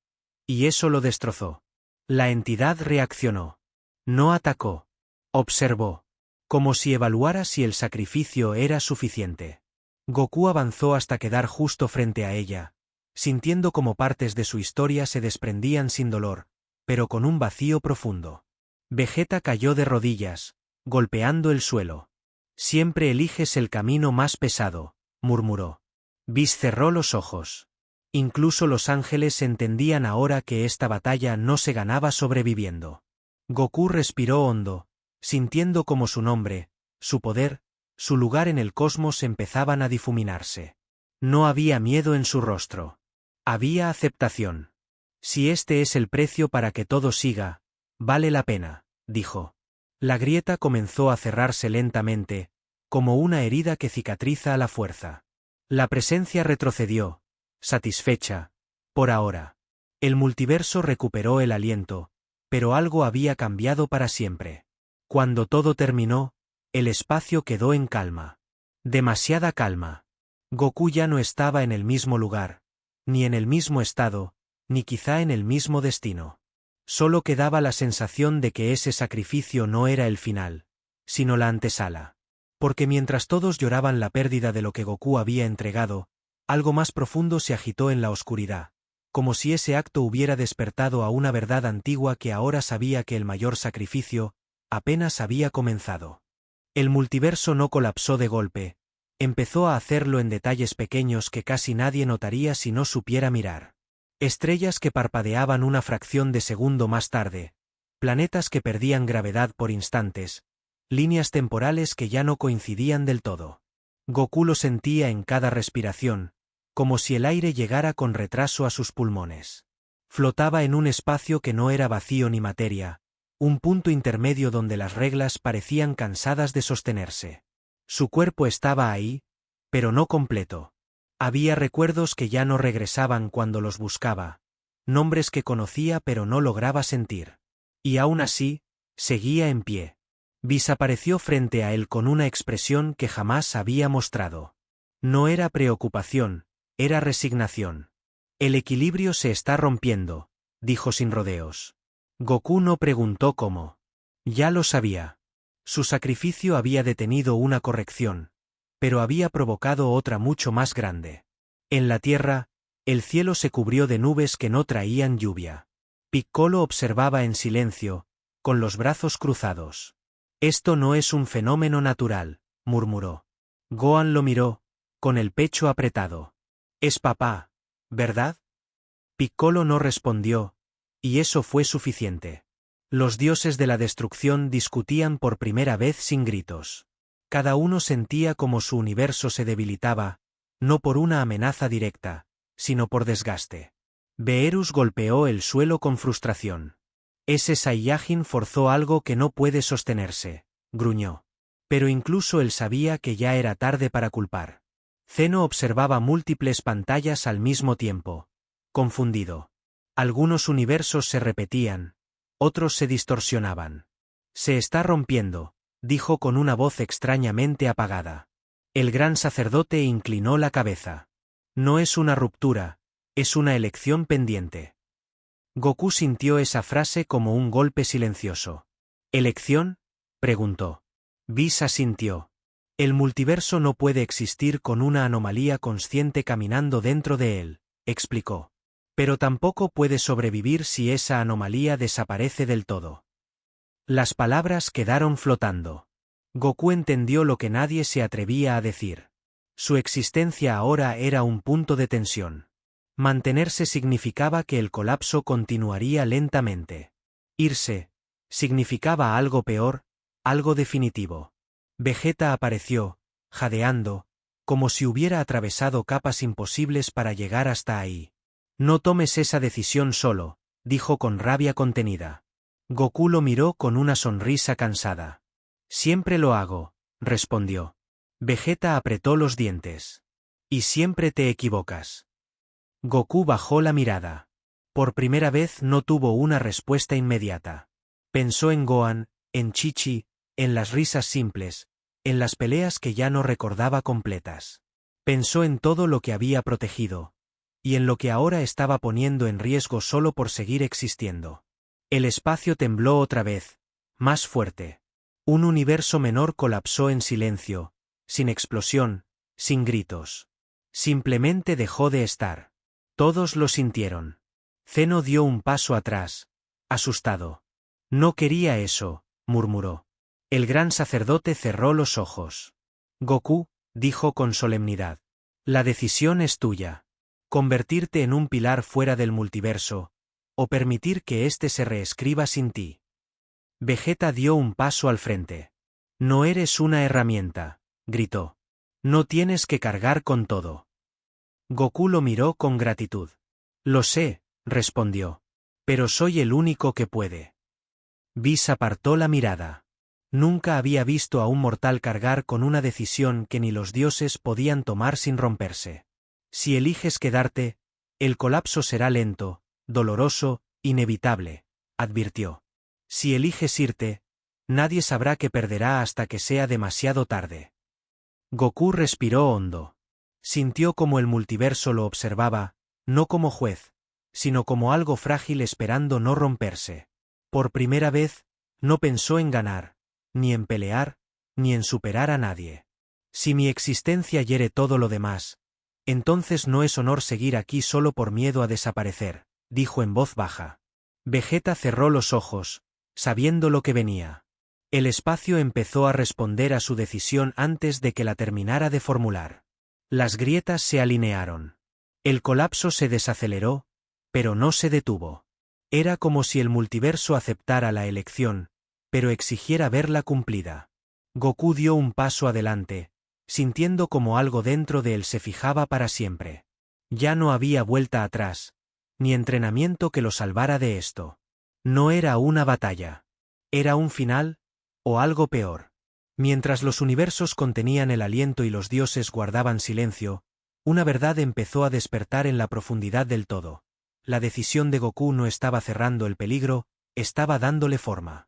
y eso lo destrozó. La entidad reaccionó. No atacó. Observó. Como si evaluara si el sacrificio era suficiente. Goku avanzó hasta quedar justo frente a ella, sintiendo como partes de su historia se desprendían sin dolor, pero con un vacío profundo. Vegeta cayó de rodillas, golpeando el suelo. «Siempre eliges el camino más pesado», murmuró. Whis cerró los ojos. Incluso los ángeles entendían ahora que esta batalla no se ganaba sobreviviendo. Goku respiró hondo, sintiendo como su nombre, su poder, su lugar en el cosmos empezaban a difuminarse. No había miedo en su rostro. Había aceptación. «Si este es el precio para que todo siga, vale la pena», dijo. La grieta comenzó a cerrarse lentamente, como una herida que cicatriza a la fuerza. La presencia retrocedió, satisfecha, Por ahora. El multiverso recuperó el aliento, pero algo había cambiado para siempre. Cuando todo terminó, el espacio quedó en calma. Demasiada calma. Goku ya no estaba en el mismo lugar, ni en el mismo estado, ni quizá en el mismo destino. Solo quedaba la sensación de que ese sacrificio no era el final, sino la antesala. Porque mientras todos lloraban la pérdida de lo que Goku había entregado, algo más profundo se agitó en la oscuridad, como si ese acto hubiera despertado a una verdad antigua que ahora sabía que el mayor sacrificio apenas había comenzado. El multiverso no colapsó de golpe, empezó a hacerlo en detalles pequeños que casi nadie notaría si no supiera mirar. Estrellas que parpadeaban una fracción de segundo más tarde, planetas que perdían gravedad por instantes, líneas temporales que ya no coincidían del todo. Goku lo sentía en cada respiración, como si el aire llegara con retraso a sus pulmones. Flotaba en un espacio que no era vacío ni materia, un punto intermedio donde las reglas parecían cansadas de sostenerse. Su cuerpo estaba ahí, pero no completo. Había recuerdos que ya no regresaban cuando los buscaba, nombres que conocía pero no lograba sentir. Y aún así, seguía en pie. Whis apareció frente a él con una expresión que jamás había mostrado. No era preocupación, era resignación. El equilibrio se está rompiendo, dijo sin rodeos. Goku no preguntó cómo. Ya lo sabía. Su sacrificio había detenido una corrección, pero había provocado otra mucho más grande. En la tierra, el cielo se cubrió de nubes que no traían lluvia. Piccolo observaba en silencio, con los brazos cruzados. Esto no es un fenómeno natural, murmuró. Gohan lo miró, con el pecho apretado. Es papá, ¿verdad? Piccolo no respondió, y eso fue suficiente. Los dioses de la destrucción discutían por primera vez sin gritos. Cada uno sentía como su universo se debilitaba, no por una amenaza directa, sino por desgaste. Beerus golpeó el suelo con frustración. Ese Saiyajin forzó algo que no puede sostenerse, gruñó. Pero incluso él sabía que ya era tarde para culpar. Zeno observaba múltiples pantallas al mismo tiempo, confundido. Algunos universos se repetían, otros se distorsionaban. Se está rompiendo, dijo con una voz extrañamente apagada. El gran sacerdote inclinó la cabeza. No es una ruptura, es una elección pendiente. Goku sintió esa frase como un golpe silencioso. ¿Elección?, preguntó. Whis asintió. El multiverso no puede existir con una anomalía consciente caminando dentro de él, explicó. Pero tampoco puede sobrevivir si esa anomalía desaparece del todo. Las palabras quedaron flotando. Goku entendió lo que nadie se atrevía a decir. Su existencia ahora era un punto de tensión. Mantenerse significaba que el colapso continuaría lentamente. Irse significaba algo peor, algo definitivo. Vegeta apareció, jadeando, como si hubiera atravesado capas imposibles para llegar hasta ahí. No tomes esa decisión solo, dijo con rabia contenida. Goku lo miró con una sonrisa cansada. Siempre lo hago, respondió. Vegeta apretó los dientes. Y siempre te equivocas. Goku bajó la mirada. Por primera vez no tuvo una respuesta inmediata. Pensó en Gohan, en Chi-Chi, en las risas simples, en las peleas que ya no recordaba completas. Pensó en todo lo que había protegido, y en lo que ahora estaba poniendo en riesgo solo por seguir existiendo. El espacio tembló otra vez, más fuerte. Un universo menor colapsó en silencio, sin explosión, sin gritos. Simplemente dejó de estar. Todos lo sintieron. Zeno dio un paso atrás, asustado. No quería eso, murmuró. El gran sacerdote cerró los ojos. Goku, dijo con solemnidad. La decisión es tuya. Convertirte en un pilar fuera del multiverso, o permitir que éste se reescriba sin ti. Vegeta dio un paso al frente. No eres una herramienta, gritó. No tienes que cargar con todo. Goku lo miró con gratitud. Lo sé, respondió. Pero soy el único que puede. Whis apartó la mirada. Nunca había visto a un mortal cargar con una decisión que ni los dioses podían tomar sin romperse. Si eliges quedarte, El colapso será lento, doloroso, inevitable, advirtió. Si eliges irte, nadie sabrá que perderá hasta que sea demasiado tarde. Goku respiró hondo. Sintió como el multiverso lo observaba, no como juez, sino como algo frágil esperando no romperse. Por primera vez, no pensó en ganar, ni en pelear, ni en superar a nadie. Si mi existencia hiere todo lo demás, entonces no es honor seguir aquí solo por miedo a desaparecer, dijo en voz baja. Vegeta cerró los ojos, sabiendo lo que venía. El espacio empezó a responder a su decisión antes de que la terminara de formular. Las grietas se alinearon. El colapso se desaceleró, pero no se detuvo. Era como si el multiverso aceptara la elección, pero exigiera verla cumplida. Goku dio un paso adelante, sintiendo como algo dentro de él se fijaba para siempre. Ya no había vuelta atrás, ni entrenamiento que lo salvara de esto. No era una batalla. Era un final, o algo peor. Mientras los universos contenían el aliento y los dioses guardaban silencio, una verdad empezó a despertar en la profundidad del todo. La decisión de Goku no estaba cerrando el peligro, estaba dándole forma.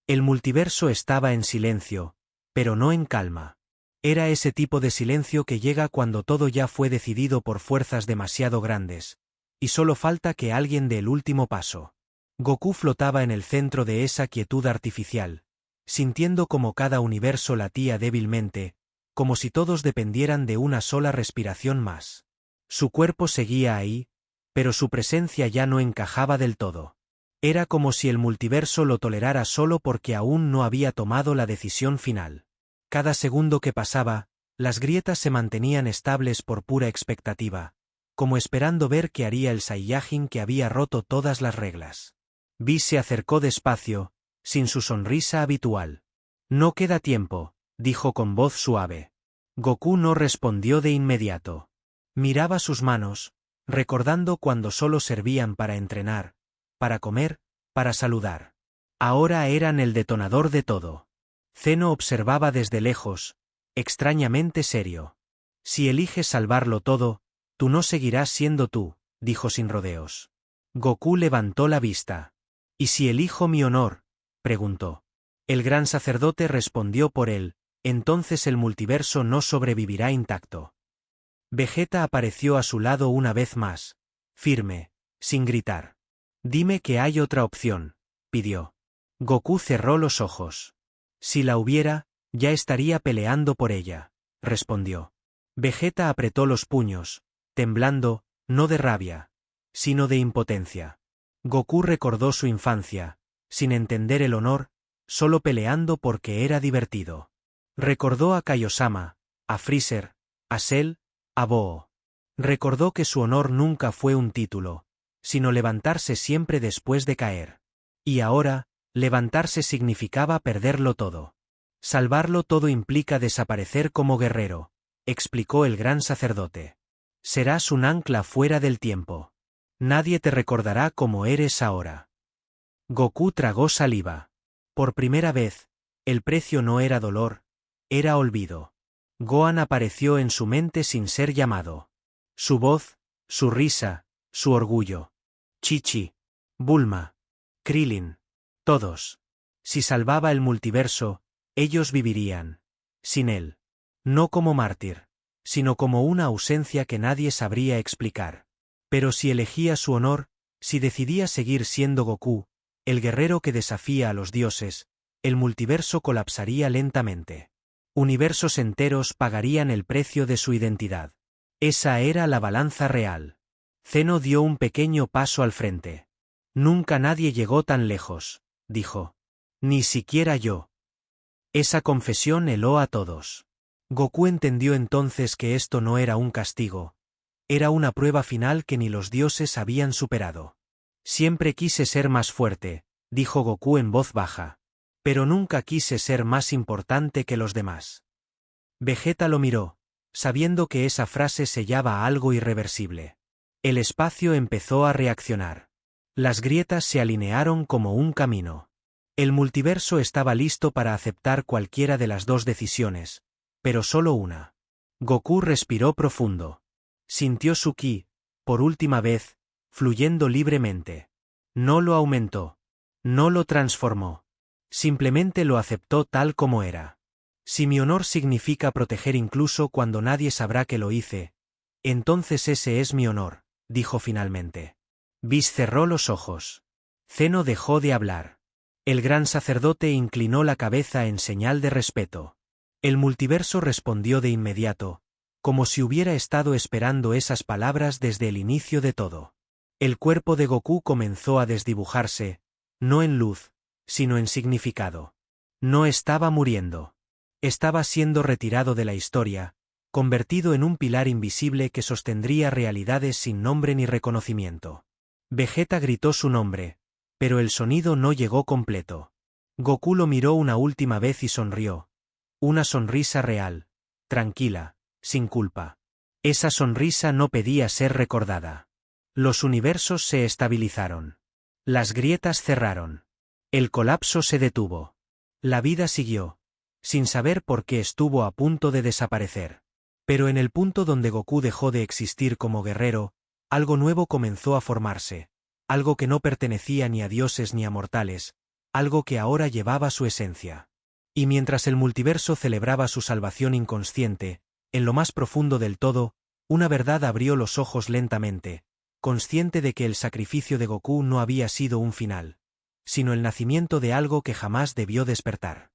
El multiverso estaba en silencio, pero no en calma. Era ese tipo de silencio que llega cuando todo ya fue decidido por fuerzas demasiado grandes, y solo falta que alguien dé el último paso. Goku flotaba en el centro de esa quietud artificial, sintiendo como cada universo latía débilmente, como si todos dependieran de una sola respiración más. Su cuerpo seguía ahí, pero su presencia ya no encajaba del todo. Era como si el multiverso lo tolerara solo porque aún no había tomado la decisión final. Cada segundo que pasaba, las grietas se mantenían estables por pura expectativa, como esperando ver qué haría el Saiyajin que había roto todas las reglas. Whis se acercó despacio, sin su sonrisa habitual. No queda tiempo, dijo con voz suave. Goku no respondió de inmediato. Miraba sus manos, recordando cuando solo servían para entrenar, para comer, para saludar. Ahora eran el detonador de todo. Zeno observaba desde lejos, extrañamente serio. Si eliges salvarlo todo, tú no seguirás siendo tú, dijo sin rodeos. Goku levantó la vista. ¿Y si elijo mi honor?, preguntó. El gran sacerdote respondió por él, entonces el multiverso no sobrevivirá intacto. Vegeta apareció a su lado una vez más, firme, sin gritar. Dime que hay otra opción, pidió. Goku cerró los ojos. Si la hubiera, ya estaría peleando por ella, respondió. Vegeta apretó los puños, temblando, no de rabia, sino de impotencia. Goku recordó su infancia, sin entender el honor, solo peleando porque era divertido. Recordó a Kaiosama, a Freezer, a Cell, a Boo. Recordó que su honor nunca fue un título, sino levantarse siempre después de caer. Y ahora, levantarse significaba perderlo todo. Salvarlo todo implica desaparecer como guerrero, explicó el gran sacerdote. Serás un ancla fuera del tiempo. Nadie te recordará como eres ahora. Goku tragó saliva. Por primera vez, el precio no era dolor, era olvido. Gohan apareció en su mente sin ser llamado. Su voz, su risa, su orgullo. Chi-Chi, Bulma, Krillin, todos. Si salvaba el multiverso, ellos vivirían. Sin él. No como mártir, sino como una ausencia que nadie sabría explicar. Pero si elegía su honor, si decidía seguir siendo Goku, el guerrero que desafía a los dioses, el multiverso colapsaría lentamente. Universos enteros pagarían el precio de su identidad. Esa era la balanza real. Zeno dio un pequeño paso al frente. Nunca nadie llegó tan lejos, dijo. Ni siquiera yo. Esa confesión heló a todos. Goku entendió entonces que esto no era un castigo. Era una prueba final que ni los dioses habían superado. Siempre quise ser más fuerte, dijo Goku en voz baja. Pero nunca quise ser más importante que los demás. Vegeta lo miró, sabiendo que esa frase sellaba algo irreversible. El espacio empezó a reaccionar. Las grietas se alinearon como un camino. El multiverso estaba listo para aceptar cualquiera de las dos decisiones, pero solo una. Goku respiró profundo. Sintió su ki, por última vez, fluyendo libremente. No lo aumentó. No lo transformó. Simplemente lo aceptó tal como era. Si mi honor significa proteger incluso cuando nadie sabrá que lo hice, entonces ese es mi honor, dijo finalmente. Vis cerró los ojos. Zeno dejó de hablar. El gran sacerdote inclinó la cabeza en señal de respeto. El multiverso respondió de inmediato, como si hubiera estado esperando esas palabras desde el inicio de todo. El cuerpo de Goku comenzó a desdibujarse, no en luz, sino en significado. No estaba muriendo. Estaba siendo retirado de la historia, convertido en un pilar invisible que sostendría realidades sin nombre ni reconocimiento. Vegeta gritó su nombre, pero el sonido no llegó completo. Goku lo miró una última vez y sonrió. Una sonrisa real, tranquila, sin culpa. Esa sonrisa no pedía ser recordada. Los universos se estabilizaron. Las grietas cerraron. El colapso se detuvo. La vida siguió, sin saber por qué estuvo a punto de desaparecer. Pero en el punto donde Goku dejó de existir como guerrero, algo nuevo comenzó a formarse, algo que no pertenecía ni a dioses ni a mortales, algo que ahora llevaba su esencia. Y mientras el multiverso celebraba su salvación inconsciente, en lo más profundo del todo, una verdad abrió los ojos lentamente, consciente de que el sacrificio de Goku no había sido un final, sino el nacimiento de algo que jamás debió despertar.